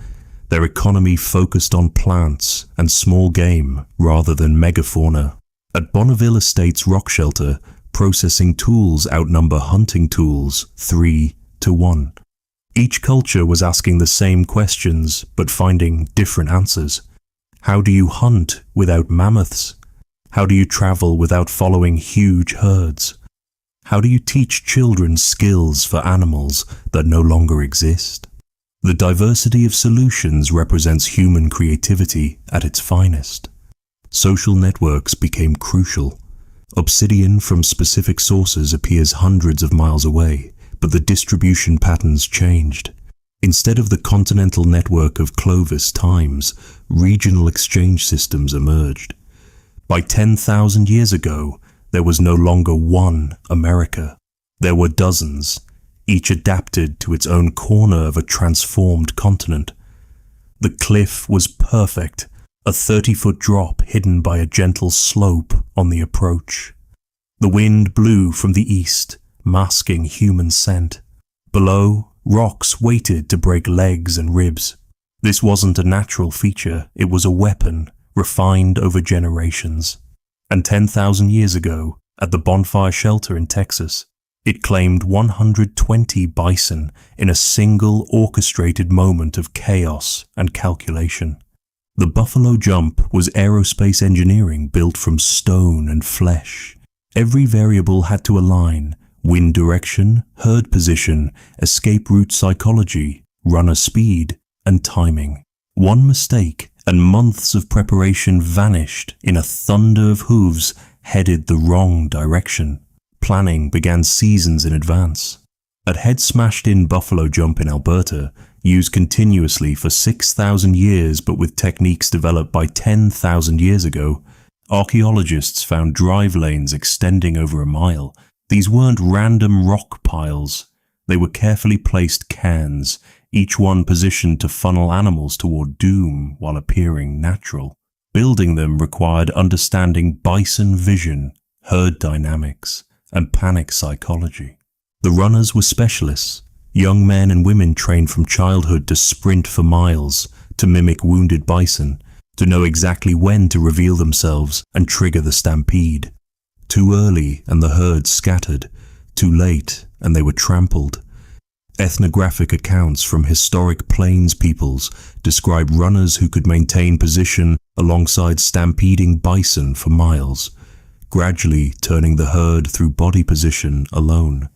Their economy focused on plants and small game rather than megafauna. At Bonneville Estate's rock shelter, processing tools outnumber hunting tools 3-1. Each culture was asking the same questions but finding different answers. How do you hunt without mammoths? How do you travel without following huge herds? How do you teach children skills for animals that no longer exist? The diversity of solutions represents human creativity at its finest. Social networks became crucial. Obsidian from specific sources appears hundreds of miles away, but the distribution patterns changed. Instead of the continental network of Clovis times, regional exchange systems emerged. By 10,000 years ago, there was no longer one America. There were dozens, each adapted to its own corner of a transformed continent. The cliff was perfect, a 30-foot drop hidden by a gentle slope on the approach. The wind blew from the east, masking human scent. Below, rocks waited to break legs and ribs. This wasn't a natural feature, it was a weapon, refined over generations. And 10,000 years ago, at the bonfire shelter in Texas, it claimed 120 bison in a single orchestrated moment of chaos and calculation. The Buffalo Jump was aerospace engineering built from stone and flesh. Every variable had to align: wind direction, herd position, escape route psychology, runner speed, and timing. One mistake, and months of preparation vanished in a thunder of hooves headed the wrong direction. Planning began seasons in advance. At Head Smashed In Buffalo Jump in Alberta, used continuously for 6,000 years but with techniques developed by 10,000 years ago, archaeologists found drive lanes extending over a mile. These weren't random rock piles. They were carefully placed cairns, each one positioned to funnel animals toward doom while appearing natural. Building them required understanding bison vision, herd dynamics, and panic psychology. The runners were specialists, young men and women trained from childhood to sprint for miles, to mimic wounded bison, to know exactly when to reveal themselves and trigger the stampede. Too early and the herd scattered, too late and they were trampled. Ethnographic accounts from historic plains peoples describe runners who could maintain position alongside stampeding bison for miles, gradually turning the herd through body position alone.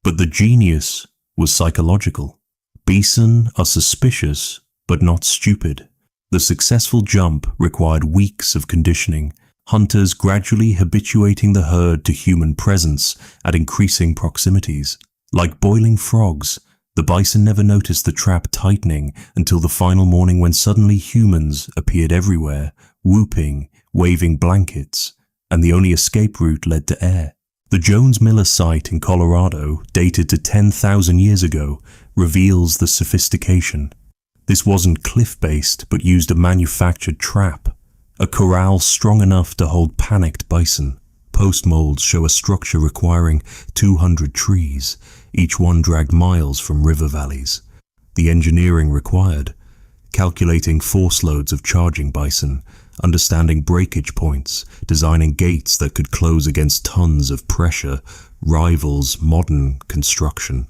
But the genius was psychological. Bison are suspicious, but not stupid. The successful jump required weeks of conditioning, hunters gradually habituating the herd to human presence at increasing proximities. Like boiling frogs, the bison never noticed the trap tightening until the final morning when suddenly humans appeared everywhere, whooping, waving blankets, and the only escape route led to air. The Jones-Miller site in Colorado, dated to 10,000 years ago, reveals the sophistication. This wasn't cliff-based, but used a manufactured trap, a corral strong enough to hold panicked bison. Postmolds show a structure requiring 200 trees, each one dragged miles from river valleys. The engineering required: calculating force loads of charging bison, understanding breakage points, designing gates that could close against tons of pressure, rivals modern construction.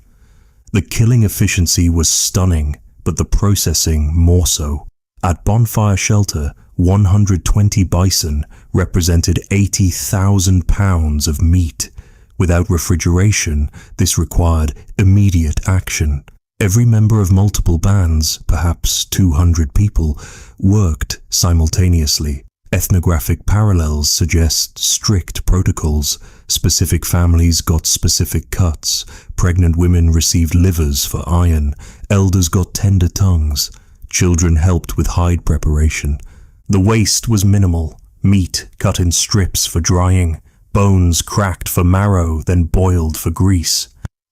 The killing efficiency was stunning, but the processing more so. At Bonfire Shelter, 120 bison represented 80,000 pounds of meat. Without refrigeration, this required immediate action. Every member of multiple bands, perhaps 200 people, worked simultaneously. Ethnographic parallels suggest strict protocols. Specific families got specific cuts. Pregnant women received livers for iron. Elders got tender tongues. Children helped with hide preparation. The waste was minimal. Meat cut in strips for drying. Bones cracked for marrow, then boiled for grease.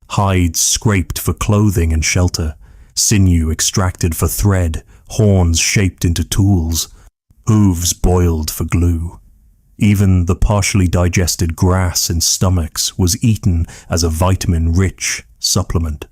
Hides scraped for clothing and shelter. sinew extracted for thread, horns shaped into tools, hooves boiled for glue. Even the partially digested grass in stomachs was eaten as a vitamin-rich supplement.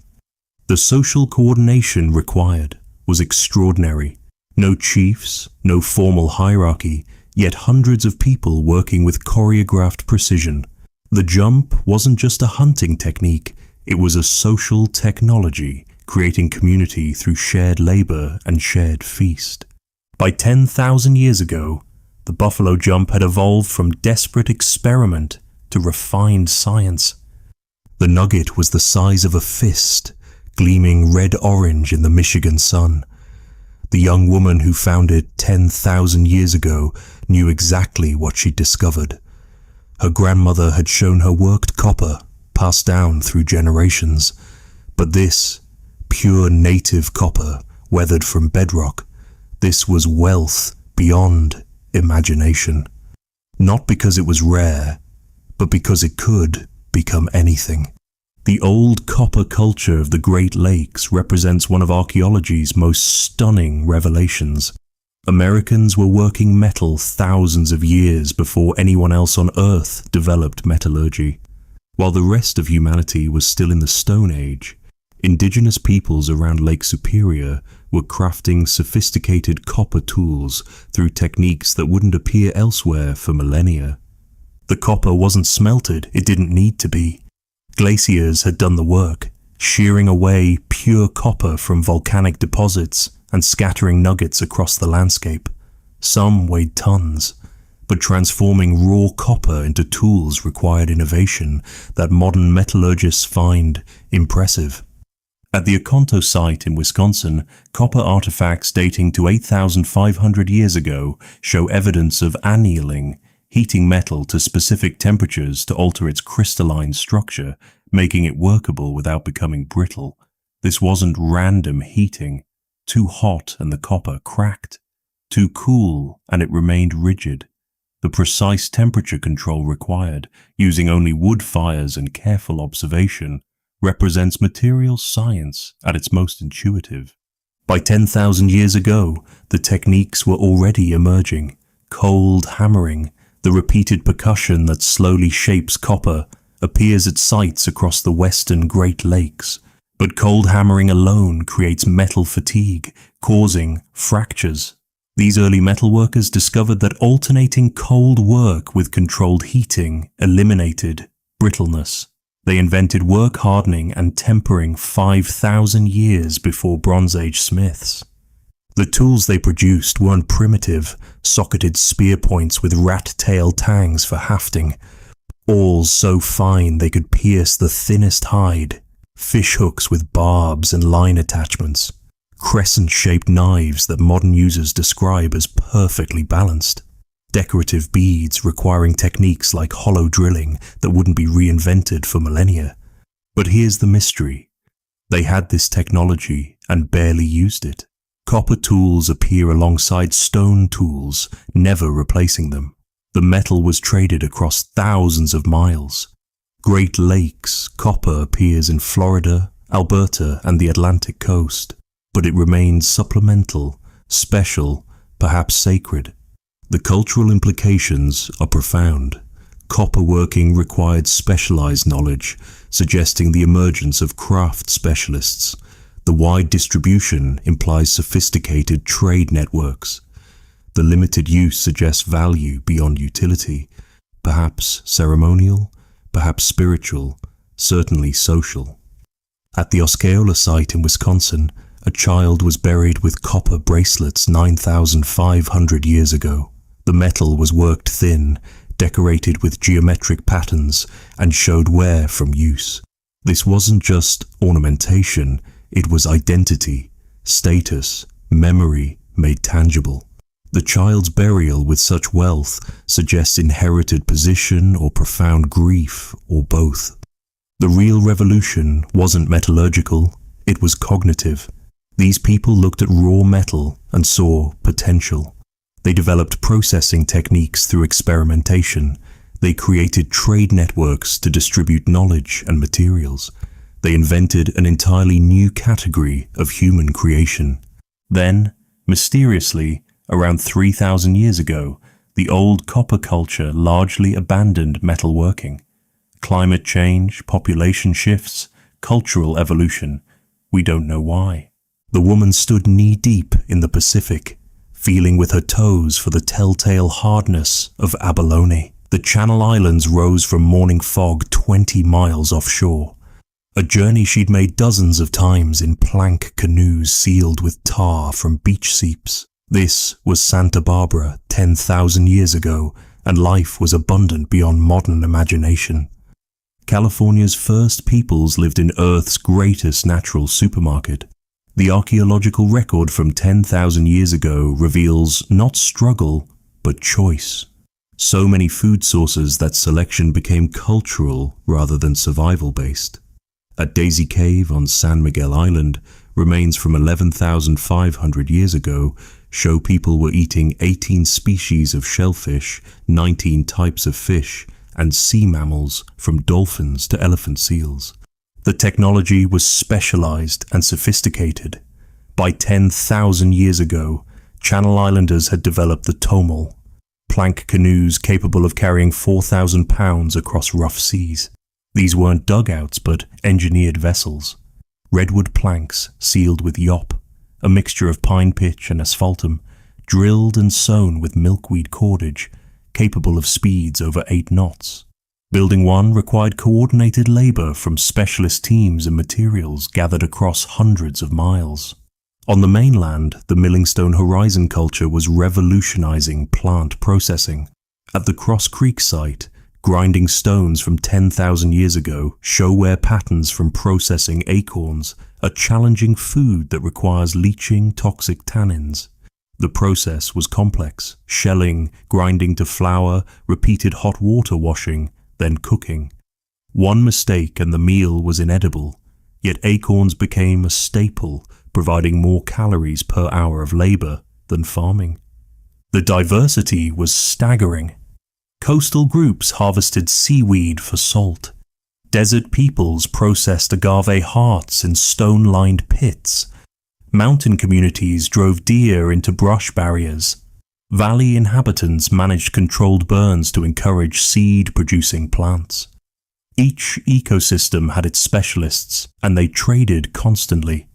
The social coordination required was extraordinary. No chiefs, no formal hierarchy, yet hundreds of people working with choreographed precision. The jump wasn't just a hunting technique, it was a social technology, creating community through shared labor and shared feast. By 10,000 years ago, the buffalo jump had evolved from desperate experiment to refined science. The nugget was the size of a fist, gleaming red-orange in the Michigan sun. The young woman who found it 10,000 years ago knew exactly what she'd discovered. Her grandmother had shown her worked copper, passed down through generations. But this, pure native copper, weathered from bedrock, this was wealth beyond imagination. Not because it was rare, but because it could become anything. The old copper culture of the Great Lakes represents one of archaeology's most stunning revelations. Americans were working metal thousands of years before anyone else on Earth developed metallurgy. While the rest of humanity was still in the Stone Age, indigenous peoples around Lake Superior were crafting sophisticated copper tools through techniques that wouldn't appear elsewhere for millennia. The copper wasn't smelted, it didn't need to be. Glaciers had done the work, shearing away pure copper from volcanic deposits and scattering nuggets across the landscape. Some weighed tons, but transforming raw copper into tools required innovation that modern metallurgists find impressive. At the Oconto site in Wisconsin, copper artifacts dating to 8,500 years ago show evidence of annealing, heating metal to specific temperatures to alter its crystalline structure, making it workable without becoming brittle. This wasn't random heating. Too hot and the copper cracked. Too cool and it remained rigid. The precise temperature control required, using only wood fires and careful observation, represents material science at its most intuitive. By 10,000 years ago, the techniques were already emerging. Cold hammering, the repeated percussion that slowly shapes copper, appears at sites across the western Great Lakes. But cold hammering alone creates metal fatigue, causing fractures. These early metalworkers discovered that alternating cold work with controlled heating eliminated brittleness. They invented work hardening and tempering 5,000 years before Bronze Age smiths. The tools they produced weren't primitive, socketed spear points with rat-tail tangs for hafting, awls so fine they could pierce the thinnest hide, fish hooks with barbs and line attachments, crescent-shaped knives that modern users describe as perfectly balanced, decorative beads requiring techniques like hollow drilling that wouldn't be reinvented for millennia. But here's the mystery. They had this technology and barely used it. Copper tools appear alongside stone tools, never replacing them. The metal was traded across thousands of miles. Great Lakes copper appears in Florida, Alberta, and the Atlantic coast, but it remains supplemental, special, perhaps sacred. The cultural implications are profound. Copper working required specialized knowledge, suggesting the emergence of craft specialists. The wide distribution implies sophisticated trade networks. The limited use suggests value beyond utility, perhaps ceremonial, perhaps spiritual, certainly social. At the Osceola site in Wisconsin, a child was buried with copper bracelets 9,500 years ago. The metal was worked thin, decorated with geometric patterns, and showed wear from use. This wasn't just ornamentation, it was identity, status, memory made tangible. The child's burial with such wealth suggests inherited position or profound grief, or both. The real revolution wasn't metallurgical, it was cognitive. These people looked at raw metal and saw potential. They developed processing techniques through experimentation. They created trade networks to distribute knowledge and materials. They invented an entirely new category of human creation. Then, mysteriously, around 3,000 years ago, the old copper culture largely abandoned metalworking. Climate change, population shifts, cultural evolution. We don't know why. The woman stood knee-deep in the Pacific, feeling with her toes for the telltale hardness of abalone. The Channel Islands rose from morning fog 20 miles offshore. A journey she'd made dozens of times in plank canoes sealed with tar from beach seeps. This was Santa Barbara 10,000 years ago, and life was abundant beyond modern imagination. California's first peoples lived in Earth's greatest natural supermarket. The archaeological record from 10,000 years ago reveals not struggle, but choice. So many food sources that selection became cultural rather than survival-based. At Daisy Cave on San Miguel Island, remains from 11,500 years ago show people were eating 18 species of shellfish, 19 types of fish, and sea mammals from dolphins to elephant seals. The technology was specialized and sophisticated. By 10,000 years ago, Channel Islanders had developed the tomol, plank canoes capable of carrying 4,000 pounds across rough seas. These weren't dugouts but engineered vessels. Redwood planks sealed with yop, a mixture of pine pitch and asphaltum, drilled and sewn with milkweed cordage, capable of speeds over 8 knots. Building one required coordinated labor from specialist teams and materials gathered across hundreds of miles. On the mainland, the Millingstone Horizon culture was revolutionizing plant processing. At the Cross Creek site, grinding stones from 10,000 years ago show where patterns from processing acorns, a challenging food that requires leaching toxic tannins. The process was complex: shelling, grinding to flour, repeated hot water washing, then cooking. One mistake and the meal was inedible, yet acorns became a staple, providing more calories per hour of labor than farming. The diversity was staggering. Coastal groups harvested seaweed for salt. Desert peoples processed agave hearts in stone-lined pits. Mountain communities drove deer into brush barriers. Valley inhabitants managed controlled burns to encourage seed-producing plants. Each ecosystem had its specialists, and they traded constantly.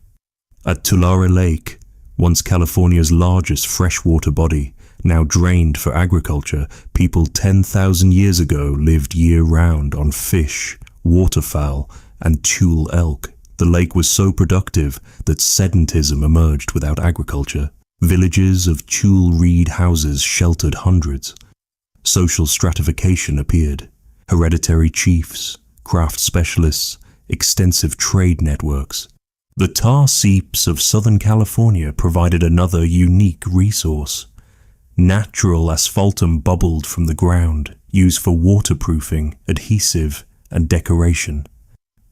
At Tulare Lake, once California's largest freshwater body, now drained for agriculture, people 10,000 years ago lived year-round on fish, waterfowl, and tule elk. The lake was so productive that sedentism emerged without agriculture. Villages of tule reed houses sheltered hundreds. Social stratification appeared. Hereditary chiefs, craft specialists, extensive trade networks. The tar seeps of Southern California provided another unique resource. Natural asphaltum bubbled from the ground, used for waterproofing, adhesive, and decoration.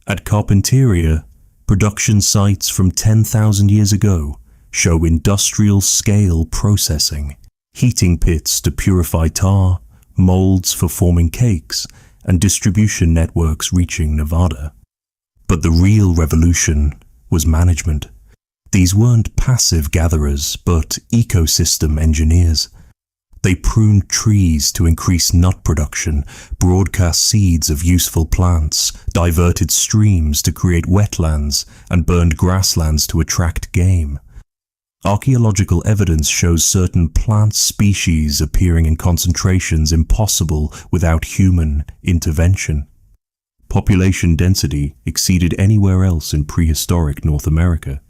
At Carpinteria, production sites from 10,000 years ago show industrial-scale processing, heating pits to purify tar, molds for forming cakes, and distribution networks reaching Nevada. But the real revolution was management. These weren't passive gatherers, but ecosystem engineers. They pruned trees to increase nut production, broadcast seeds of useful plants, diverted streams to create wetlands, and burned grasslands to attract game. Archaeological evidence shows certain plant species appearing in concentrations impossible without human intervention. Population density exceeded anywhere else in prehistoric North America.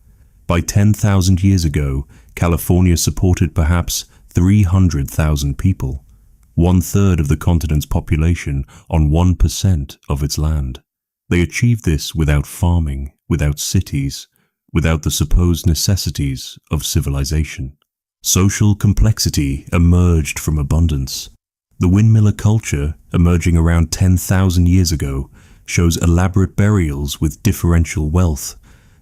By 10,000 years ago, California supported perhaps 300,000 people, 1/3 of the continent's population on 1% of its land. They achieved this without farming, without cities, without the supposed necessities of civilization. Social complexity emerged from abundance. The windmiller culture, emerging around 10,000 years ago, shows elaborate burials with differential wealth,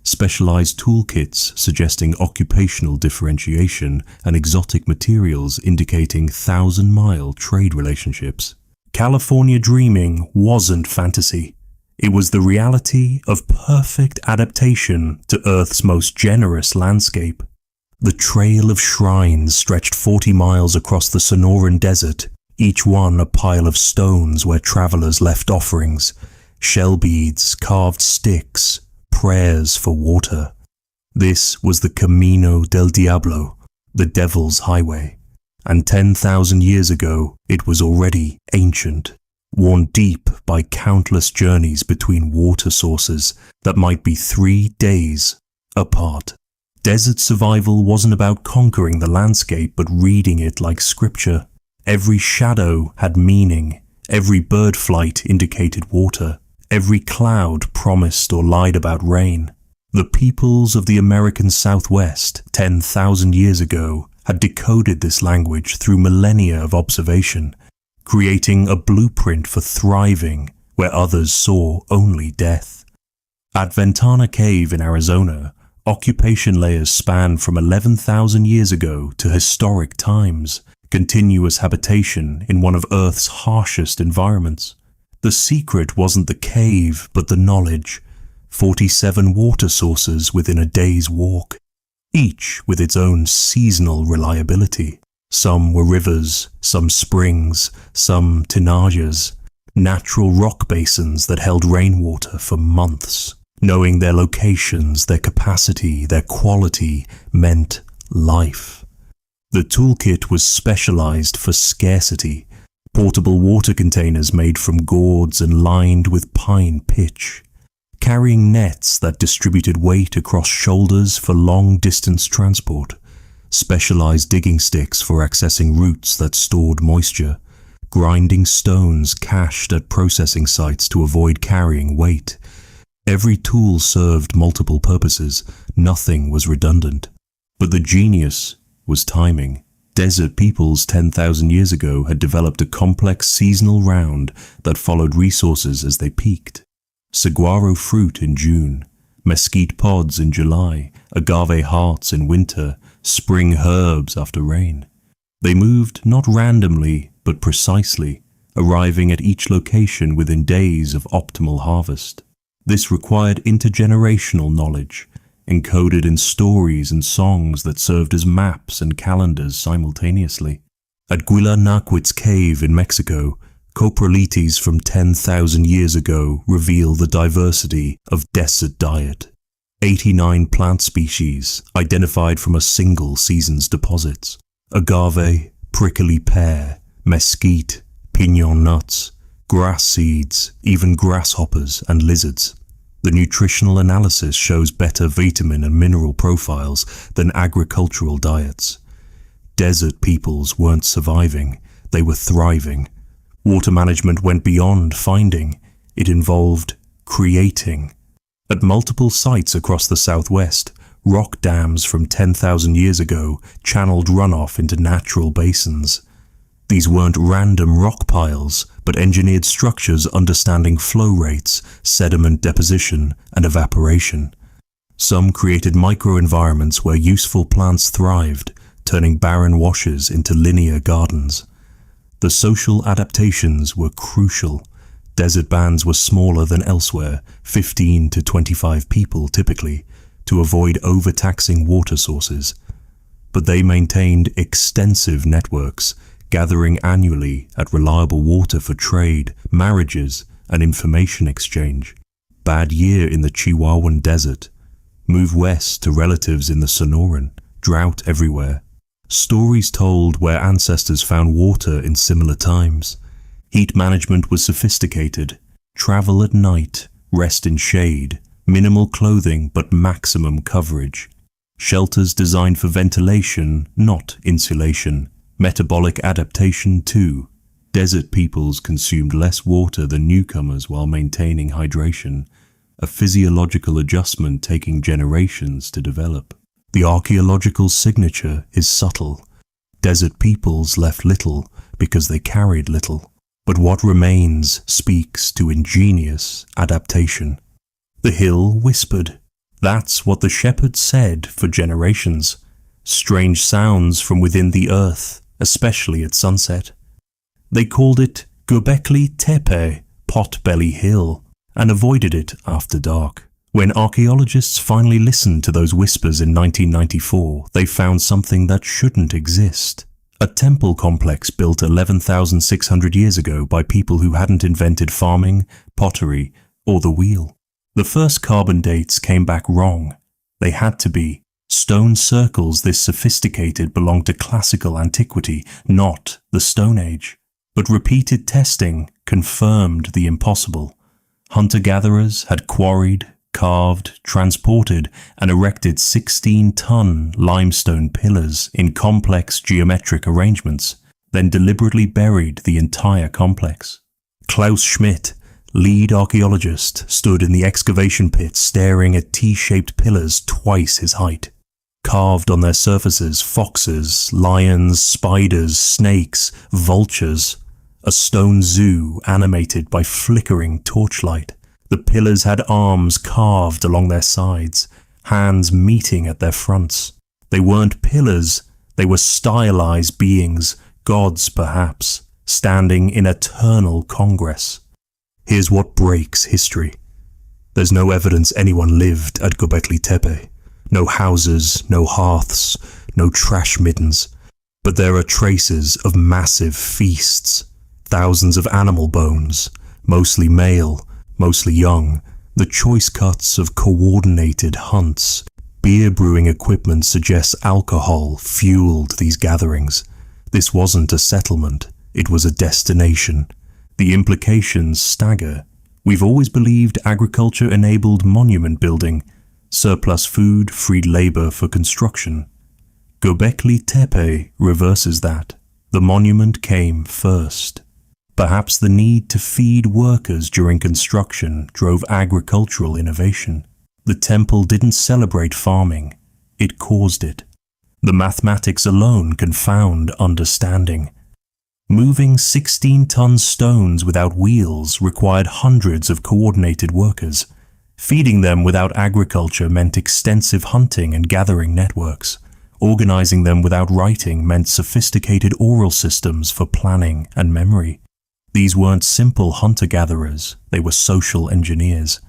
specialized toolkits suggesting occupational differentiation, and exotic materials indicating thousand-mile trade relationships. California dreaming wasn't fantasy. It was the reality of perfect adaptation to Earth's most generous landscape. The trail of shrines stretched 40 miles across the Sonoran Desert, each one a pile of stones where travelers left offerings, shell beads, carved sticks, prayers for water. This was the Camino del Diablo, the Devil's Highway, and 10,000 years ago it was already ancient, worn deep by countless journeys between water sources that might be 3 days apart. Desert survival wasn't about conquering the landscape but reading it like scripture. Every shadow had meaning, every bird flight indicated water, every cloud promised or lied about rain. The peoples of the American Southwest 10,000 years ago had decoded this language through millennia of observation, creating a blueprint for thriving where others saw only death. At Ventana Cave in Arizona, occupation layers span from 11,000 years ago to historic times, continuous habitation in one of Earth's harshest environments. The secret wasn't the cave, but the knowledge. 47 water sources within a day's walk, each with its own seasonal reliability. Some were rivers, some springs, some tinajas, natural rock basins that held rainwater for months. Knowing their locations, their capacity, their quality meant life. The toolkit was specialized for scarcity. Portable water containers made from gourds and lined with pine pitch. Carrying nets that distributed weight across shoulders for long-distance transport. Specialized digging sticks for accessing roots that stored moisture. Grinding stones cached at processing sites to avoid carrying weight. Every tool served multiple purposes. Nothing was redundant. But the genius was timing. Desert peoples 10,000 years ago had developed a complex seasonal round that followed resources as they peaked. Saguaro fruit in June, mesquite pods in July, agave hearts in winter, spring herbs after rain. They moved not randomly, but precisely, arriving at each location within days of optimal harvest. This required intergenerational knowledge, encoded in stories and songs that served as maps and calendars simultaneously. At Huila Cave in Mexico, coprolites from 10,000 years ago reveal the diversity of desert diet. 89 plant species identified from a single season's deposits. Agave, prickly pear, mesquite, pinon nuts, grass seeds, even grasshoppers and lizards. The nutritional analysis shows better vitamin and mineral profiles than agricultural diets. Desert peoples weren't surviving, they were thriving. Water management went beyond finding, it involved creating. At multiple sites across the Southwest, rock dams from 10,000 years ago channeled runoff into natural basins. These weren't random rock piles, but engineered structures understanding flow rates, sediment deposition, and evaporation. Some created microenvironments where useful plants thrived, turning barren washes into linear gardens. The social adaptations were crucial. Desert bands were smaller than elsewhere, 15 to 25 people typically, to avoid overtaxing water sources. But they maintained extensive networks, gathering annually at reliable water for trade, marriages, and information exchange. Bad year in the Chihuahuan Desert. Move west to relatives in the Sonoran. Drought everywhere. Stories told where ancestors found water in similar times. Heat management was sophisticated. Travel at night, rest in shade, minimal clothing but maximum coverage. Shelters designed for ventilation, not insulation. Metabolic adaptation too. Desert peoples consumed less water than newcomers while maintaining hydration, a physiological adjustment taking generations to develop. The archaeological signature is subtle. Desert peoples left little because they carried little. But what remains speaks to ingenious adaptation. The hill whispered. That's what the shepherds said for generations. Strange sounds from within the earth, especially at sunset. They called it Göbekli Tepe, Potbelly Hill, and avoided it after dark. When archaeologists finally listened to those whispers in 1994, they found something that shouldn't exist. A temple complex built 11,600 years ago by people who hadn't invented farming, pottery, or the wheel. The first carbon dates came back wrong. They had to be. Stone circles this sophisticated belonged to classical antiquity, not the Stone Age. But repeated testing confirmed the impossible. Hunter-gatherers had quarried, carved, transported, and erected 16-ton limestone pillars in complex geometric arrangements, then deliberately buried the entire complex. Klaus Schmidt, lead archaeologist, stood in the excavation pit staring at T-shaped pillars twice his height. Carved on their surfaces foxes, lions, spiders, snakes, vultures. A stone zoo animated by flickering torchlight. The pillars had arms carved along their sides, hands meeting at their fronts. They weren't pillars, they were stylized beings, gods perhaps, standing in eternal congress. Here's what breaks history. There's no evidence anyone lived at Göbekli Tepe. No houses, no hearths, no trash middens. But there are traces of massive feasts. Thousands of animal bones, mostly male, mostly young, the choice cuts of coordinated hunts. Beer brewing equipment suggests alcohol fueled these gatherings. This wasn't a settlement, it was a destination. The implications stagger. We've always believed agriculture enabled monument building. Surplus food freed labor for construction. Göbekli Tepe reverses that. The monument came first. Perhaps the need to feed workers during construction drove agricultural innovation. The temple didn't celebrate farming, it caused it. The mathematics alone confound understanding. Moving 16-ton stones without wheels required hundreds of coordinated workers. Feeding them without agriculture meant extensive hunting and gathering networks. Organizing them without writing meant sophisticated oral systems for planning and memory. These weren't simple hunter-gatherers, they were social engineers.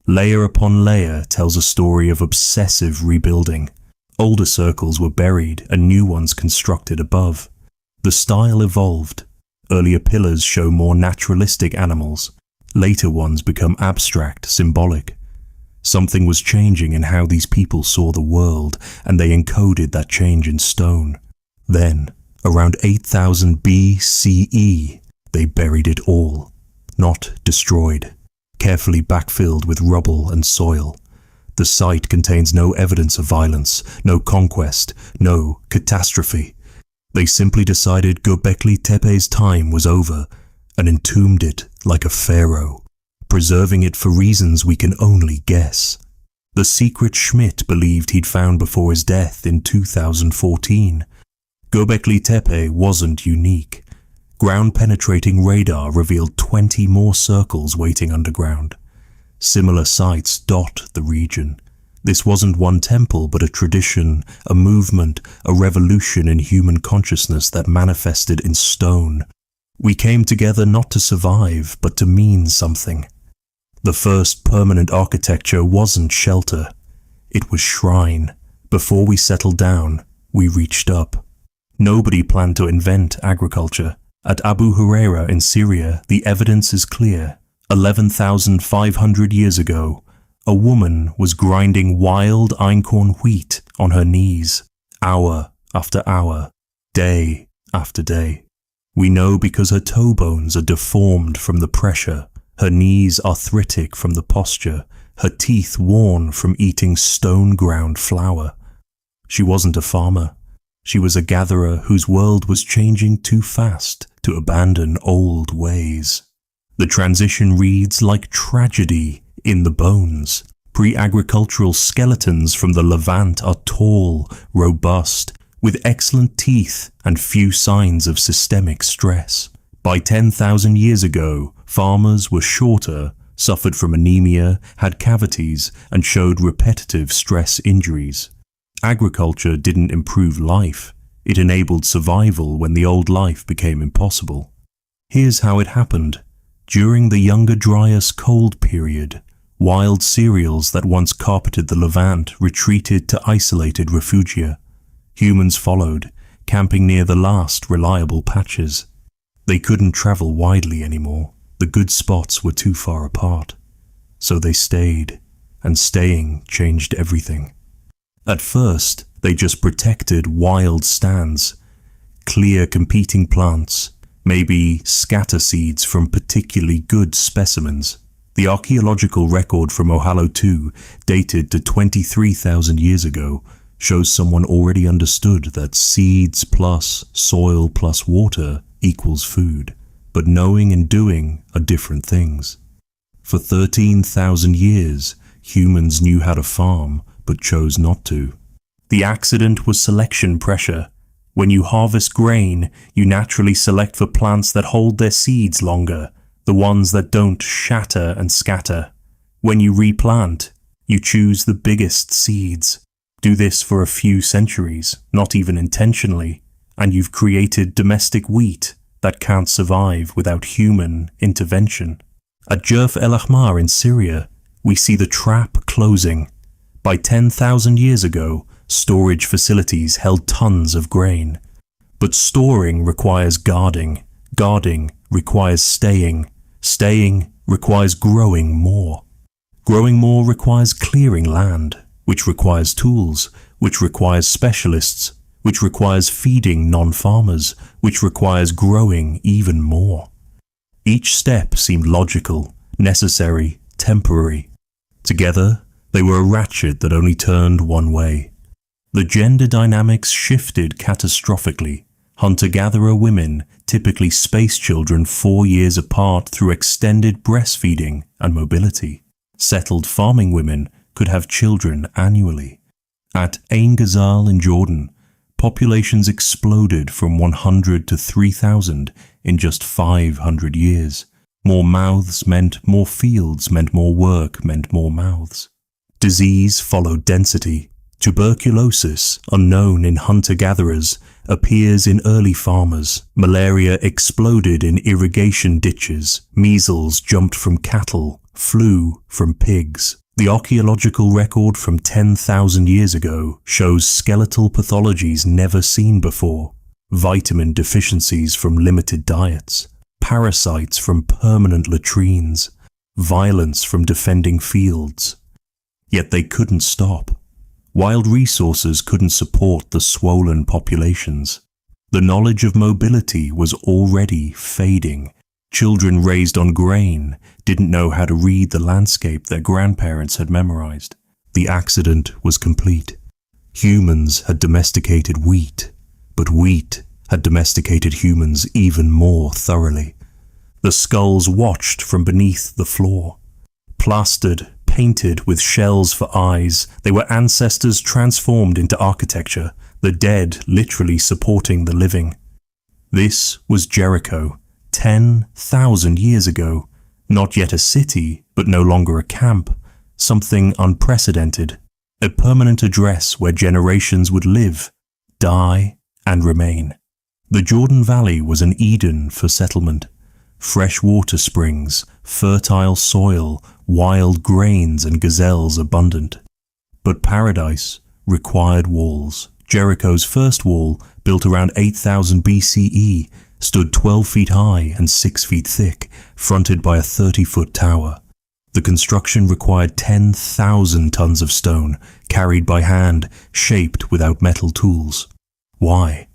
Layer upon layer tells a story of obsessive rebuilding. Older circles were buried and new ones constructed above. The style evolved. Earlier pillars show more naturalistic animals. Later ones become abstract, symbolic. Something was changing in how these people saw the world, and they encoded that change in stone. Then, around 8000 BCE, they buried it all, not destroyed, carefully backfilled with rubble and soil. The site contains no evidence of violence, no conquest, no catastrophe. They simply decided Göbekli Tepe's time was over and entombed it like a pharaoh, preserving it for reasons we can only guess. The secret Schmidt believed he'd found before his death in 2014. Göbekli Tepe wasn't unique. Ground-penetrating radar revealed 20 more circles waiting underground. Similar sites dot the region. This wasn't one temple, but a tradition, a movement, a revolution in human consciousness that manifested in stone. We came together not to survive, but to mean something. The first permanent architecture wasn't shelter. It was shrine. Before we settled down, we reached up. Nobody planned to invent agriculture. At Abu Huraira in Syria, the evidence is clear. 11,500 years ago, a woman was grinding wild einkorn wheat on her knees, hour after hour, day after day. We know because her toe bones are deformed from the pressure, her knees arthritic from the posture, her teeth worn from eating stone-ground flour. She wasn't a farmer. She was a gatherer whose world was changing too fast to abandon old ways. The transition reads like tragedy in the bones. Pre-agricultural skeletons from the Levant are tall, robust, with excellent teeth and few signs of systemic stress. By 10,000 years ago, farmers were shorter, suffered from anemia, had cavities, and showed repetitive stress injuries. Agriculture didn't improve life. It enabled survival when the old life became impossible. Here's how it happened. During the Younger Dryas cold period, wild cereals that once carpeted the Levant retreated to isolated refugia. Humans followed, camping near the last reliable patches. They couldn't travel widely anymore. The good spots were too far apart. So they stayed, and staying changed everything. At first, they just protected wild stands, clear competing plants, maybe scatter seeds from particularly good specimens. The archaeological record from Ohalo II, dated to 23,000 years ago, shows someone already understood that seeds plus soil plus water equals food. But knowing and doing are different things. For 13,000 years, humans knew how to farm, but chose not to. The accident was selection pressure. When you harvest grain, you naturally select for plants that hold their seeds longer, the ones that don't shatter and scatter. When you replant, you choose the biggest seeds. Do this for a few centuries, not even intentionally, and you've created domestic wheat that can't survive without human intervention. At Jerf El Ahmar in Syria, we see the trap closing. By 10,000 years ago, storage facilities held tons of grain. But storing requires guarding. Guarding requires staying. Staying requires growing more. Growing more requires clearing land, which requires tools, which requires specialists, which requires feeding non-farmers, which requires growing even more. Each step seemed logical, necessary, temporary. Together, they were a ratchet that only turned one way. The gender dynamics shifted catastrophically. Hunter-gatherer women, typically space children 4 years apart through extended breastfeeding and mobility. Settled farming women could have children annually. At Ain Ghazal in Jordan, populations exploded from 100 to 3,000 in just 500 years. More mouths meant more fields, meant more work, meant more mouths. Disease followed density. Tuberculosis, unknown in hunter-gatherers, appears in early farmers. Malaria exploded in irrigation ditches. Measles jumped from cattle. Flu from pigs. The archaeological record from 10,000 years ago shows skeletal pathologies never seen before. Vitamin deficiencies from limited diets. Parasites from permanent latrines. Violence from defending fields. Yet they couldn't stop. Wild resources couldn't support the swollen populations. The knowledge of mobility was already fading. Children raised on grain didn't know how to read the landscape their grandparents had memorized. The accident was complete. Humans had domesticated wheat, but wheat had domesticated humans even more thoroughly. The skulls watched from beneath the floor. Plastered, painted with shells for eyes, they were ancestors transformed into architecture, the dead literally supporting the living. This was Jericho, 10,000 years ago. Not yet a city, but no longer a camp. Something unprecedented. A permanent address where generations would live, die, and remain. The Jordan Valley was an Eden for settlement. Fresh water springs, fertile soil, wild grains and gazelles abundant. But paradise required walls. Jericho's first wall, built around 8000 BCE, stood 12 feet high and 6 feet thick, fronted by a 30-foot tower. The construction required 10,000 tons of stone, carried by hand, shaped without metal tools. Why?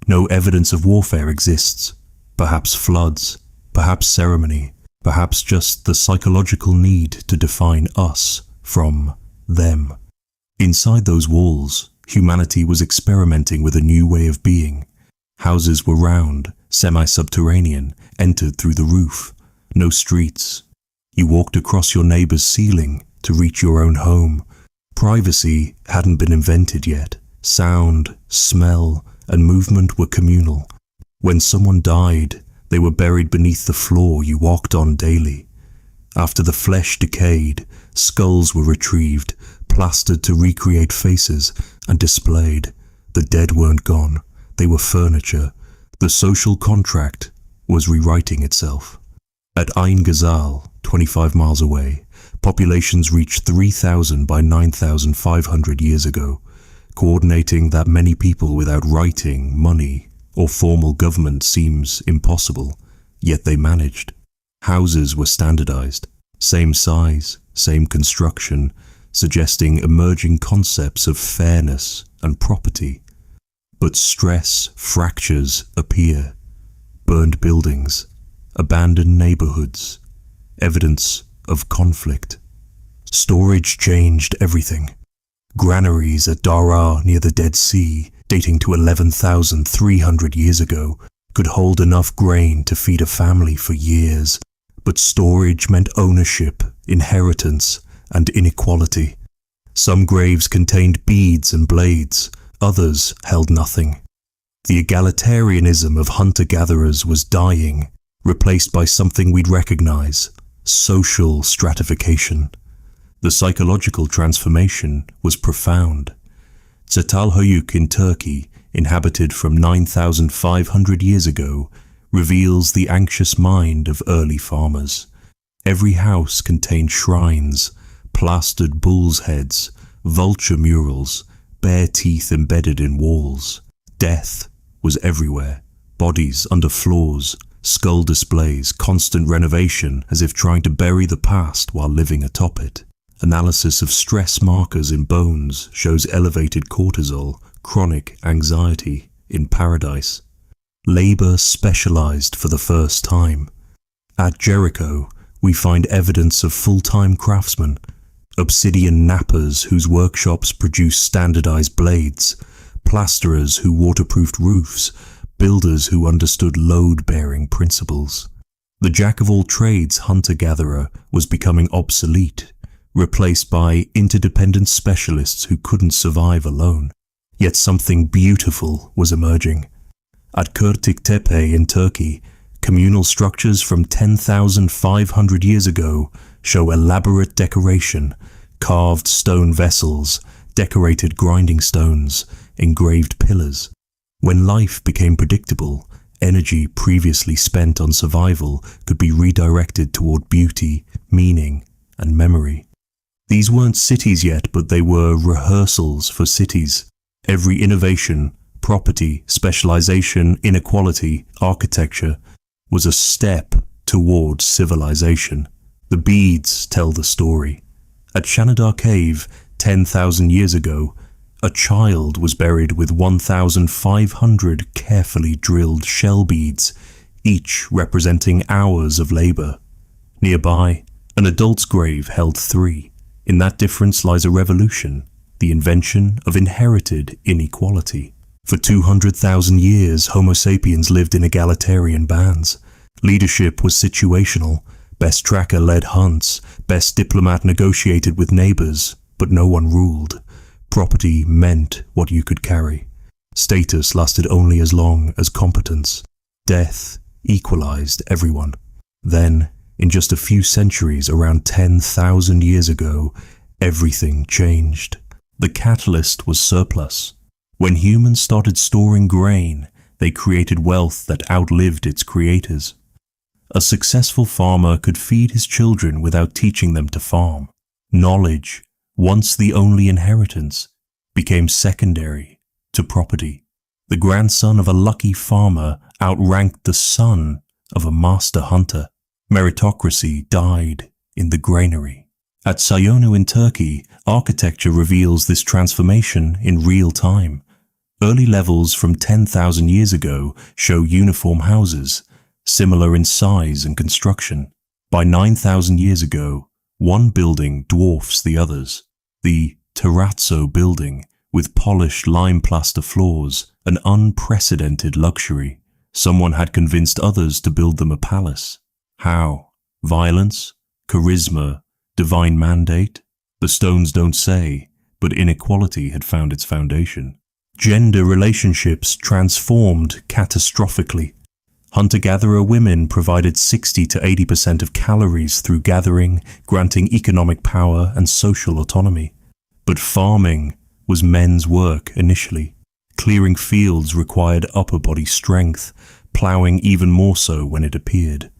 No evidence of warfare exists. Perhaps floods, perhaps ceremony, perhaps just the psychological need to define us from them. Inside those walls, humanity was experimenting with a new way of being. Houses were round, semi-subterranean, entered through the roof. No streets. You walked across your neighbor's ceiling to reach your own home. Privacy hadn't been invented yet. Sound, smell, and movement were communal. When someone died, they were buried beneath the floor you walked on daily. After the flesh decayed, skulls were retrieved, plastered to recreate faces, and displayed. The dead weren't gone. They were furniture. The social contract was rewriting itself. At Ain Ghazal, 25 miles away, populations reached 3,000 by 9,500 years ago, coordinating that many people without writing, money, or formal government seems impossible, yet they managed. Houses were standardized, same size, same construction, suggesting emerging concepts of fairness and property. But stress fractures appear. Burned buildings, abandoned neighborhoods, evidence of conflict. Storage changed everything. Granaries at Daraa near the Dead Sea, dating to 11,300 years ago, could hold enough grain to feed a family for years. But storage meant ownership, inheritance, and inequality. Some graves contained beads and blades, others held nothing. The egalitarianism of hunter-gatherers was dying, replaced by something we'd recognize: social stratification. The psychological transformation was profound. Çatalhöyük in Turkey, inhabited from 9,500 years ago, reveals the anxious mind of early farmers. Every house contained shrines, plastered bulls' heads, vulture murals, bare teeth embedded in walls. Death was everywhere, bodies under floors, skull displays, constant renovation as if trying to bury the past while living atop it. Analysis of stress markers in bones shows elevated cortisol, chronic anxiety in paradise. Labor specialized for the first time. At Jericho, we find evidence of full-time craftsmen, obsidian knappers whose workshops produce standardized blades, plasterers who waterproofed roofs, builders who understood load-bearing principles. The jack-of-all-trades hunter-gatherer was becoming obsolete, replaced by interdependent specialists who couldn't survive alone. Yet something beautiful was emerging. At Kurtiktepe in Turkey, communal structures from 10,500 years ago show elaborate decoration, carved stone vessels, decorated grinding stones, engraved pillars. When life became predictable, energy previously spent on survival could be redirected toward beauty, meaning, and memory. These weren't cities yet, but they were rehearsals for cities. Every innovation, property, specialization, inequality, architecture was a step towards civilization. The beads tell the story. At Shanidar Cave, 10,000 years ago, a child was buried with 1,500 carefully drilled shell beads, each representing hours of labor. Nearby, an adult's grave held 3. In that difference lies a revolution, the invention of inherited inequality. For 200,000 years, Homo sapiens lived in egalitarian bands. Leadership was situational. Best tracker led hunts, best diplomat negotiated with neighbors, but no one ruled. Property meant what you could carry. Status lasted only as long as competence. Death equalized everyone. Then, in just a few centuries, around 10,000 years ago, everything changed. The catalyst was surplus. When humans started storing grain, they created wealth that outlived its creators. A successful farmer could feed his children without teaching them to farm. Knowledge, once the only inheritance, became secondary to property. The grandson of a lucky farmer outranked the son of a master hunter. Meritocracy died in the granary. At Sayonu in Turkey, architecture reveals this transformation in real time. Early levels from 10,000 years ago show uniform houses, similar in size and construction. By 9,000 years ago, one building dwarfs the others. The terrazzo building, with polished lime plaster floors, an unprecedented luxury. Someone had convinced others to build them a palace. How? Violence? Charisma? Divine mandate? The stones don't say, but inequality had found its foundation. Gender relationships transformed catastrophically. Hunter-gatherer women provided 60 to 80% of calories through gathering, granting economic power and social autonomy. But farming was men's work initially. Clearing fields required upper body strength, plowing even more so when it appeared.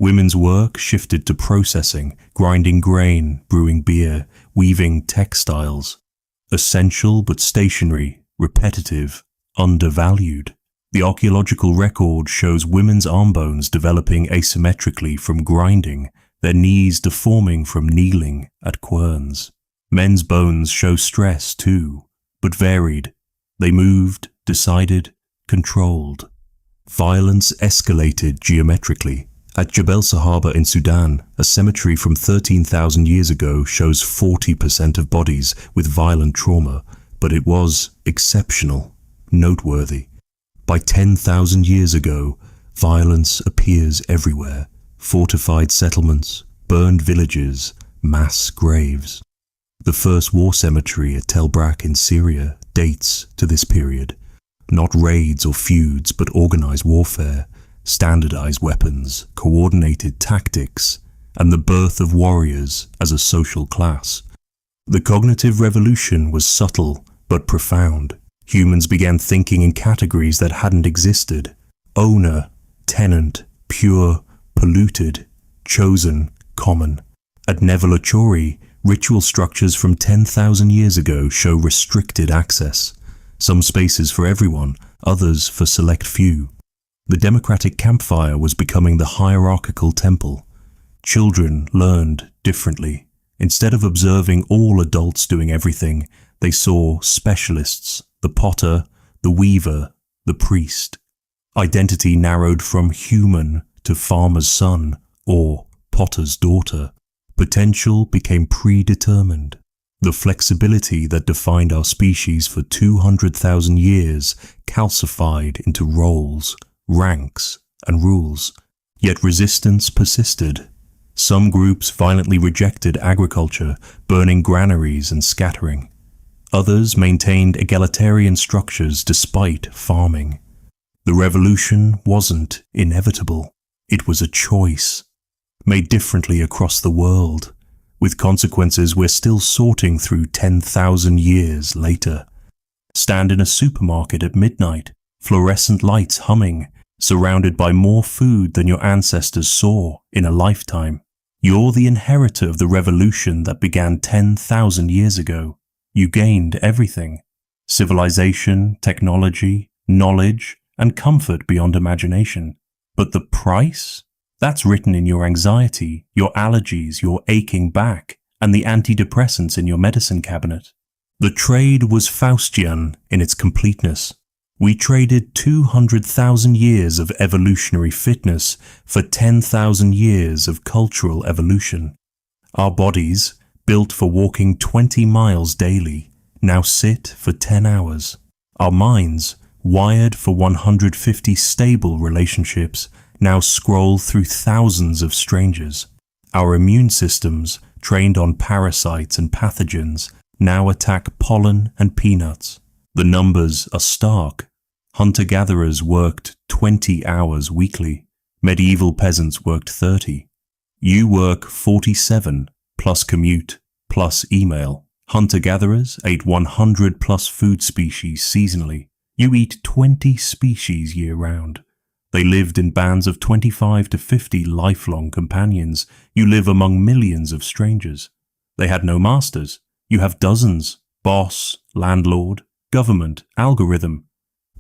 Women's work shifted to processing, grinding grain, brewing beer, weaving textiles. Essential but stationary, repetitive, undervalued. The archaeological record shows women's arm bones developing asymmetrically from grinding, their knees deforming from kneeling at querns. Men's bones show stress too, but varied. They moved, decided, controlled. Violence escalated geometrically. At Jebel Sahaba in Sudan, a cemetery from 13,000 years ago shows 40% of bodies with violent trauma, but it was exceptional, noteworthy. By 10,000 years ago, violence appears everywhere. Fortified settlements, burned villages, mass graves. The first war cemetery at Tel Brak in Syria dates to this period. Not raids or feuds, but organized warfare, standardized weapons, coordinated tactics, and the birth of warriors as a social class. The cognitive revolution was subtle but profound. Humans began thinking in categories that hadn't existed. Owner, tenant, pure, polluted, chosen, common. At Nevelachori, ritual structures from 10,000 years ago show restricted access. Some spaces for everyone, others for select few. The democratic campfire was becoming the hierarchical temple. Children learned differently. Instead of observing all adults doing everything, they saw specialists, the potter, the weaver, the priest. Identity narrowed from human to farmer's son or potter's daughter. Potential became predetermined. The flexibility that defined our species for 200,000 years calcified into roles, ranks, and rules. Yet resistance persisted. Some groups violently rejected agriculture, burning granaries and scattering. Others maintained egalitarian structures despite farming. The revolution wasn't inevitable. It was a choice, made differently across the world, with consequences we're still sorting through 10,000 years later. Stand in a supermarket at midnight, fluorescent lights humming, surrounded by more food than your ancestors saw in a lifetime. You're the inheritor of the revolution that began 10,000 years ago. You gained everything: civilization, technology, knowledge, and comfort beyond imagination. But the price? That's written in your anxiety, your allergies, your aching back, and the antidepressants in your medicine cabinet. The trade was Faustian in its completeness. We traded 200,000 years of evolutionary fitness for 10,000 years of cultural evolution. Our bodies, built for walking 20 miles daily, now sit for 10 hours. Our minds, wired for 150 stable relationships, now scroll through thousands of strangers. Our immune systems, trained on parasites and pathogens, now attack pollen and peanuts. The numbers are stark. Hunter-gatherers worked 20 hours weekly. Medieval peasants worked 30. You work 47, plus commute, plus email. Hunter-gatherers ate 100 plus food species seasonally. You eat 20 species year-round. They lived in bands of 25 to 50 lifelong companions. You live among millions of strangers. They had no masters. You have dozens. Boss, landlord, government, algorithm.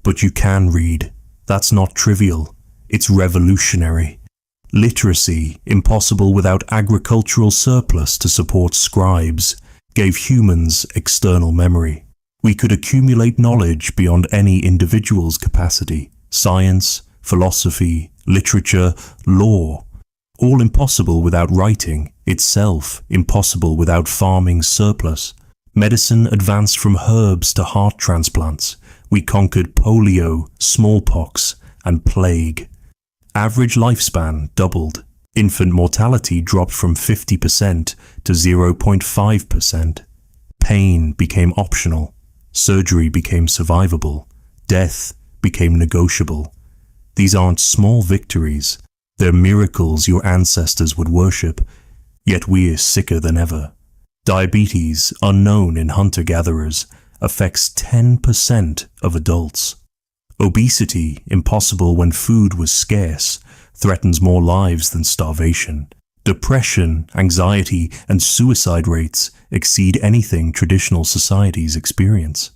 But you can read. That's not trivial. It's revolutionary. Literacy, impossible without agricultural surplus to support scribes, gave humans external memory. We could accumulate knowledge beyond any individual's capacity. Science, philosophy, literature, law. All impossible without writing, itself impossible without farming surplus. Medicine advanced from herbs to heart transplants. We conquered polio, smallpox, and plague. Average lifespan doubled. Infant mortality dropped from 50% to 0.5%. Pain became optional. Surgery became survivable. Death became negotiable. These aren't small victories. They're miracles your ancestors would worship. Yet we're sicker than ever. Diabetes, unknown in hunter-gatherers, affects 10% of adults. Obesity, impossible when food was scarce, threatens more lives than starvation. Depression, anxiety, and suicide rates exceed anything traditional societies experience.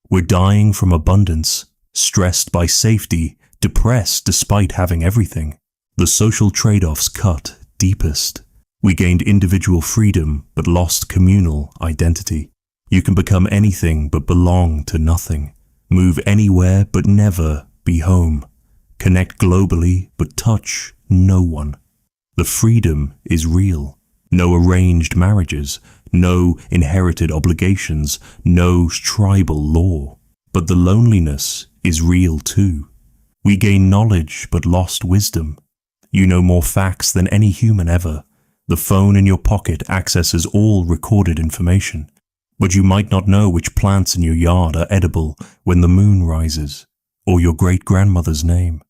We're dying from abundance, stressed by safety, depressed despite having everything. The social trade-offs cut deepest. We gained individual freedom but lost communal identity. You can become anything but belong to nothing. Move anywhere but never be home. Connect globally but touch no one. The freedom is real. No arranged marriages, no inherited obligations, no tribal law. But the loneliness is real too. We gain knowledge but lost wisdom. You know more facts than any human ever. The phone in your pocket accesses all recorded information. But you might not know which plants in your yard are edible when the moon rises, or your great-grandmother's name.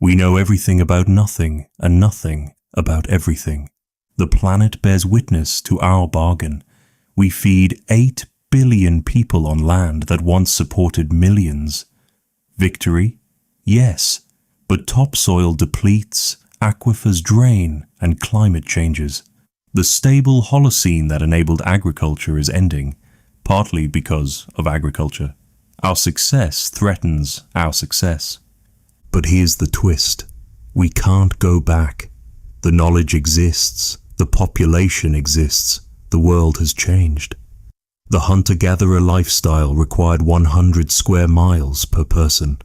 We know everything about nothing and nothing about everything. The planet bears witness to our bargain. We feed 8 billion people on land that once supported millions. Victory? Yes, but topsoil depletes, aquifers drain, and climate changes. The stable Holocene that enabled agriculture is ending, partly because of agriculture. Our success threatens our success. But here's the twist. We can't go back. The knowledge exists, the population exists, the world has changed. The hunter-gatherer lifestyle required 100 square miles per person.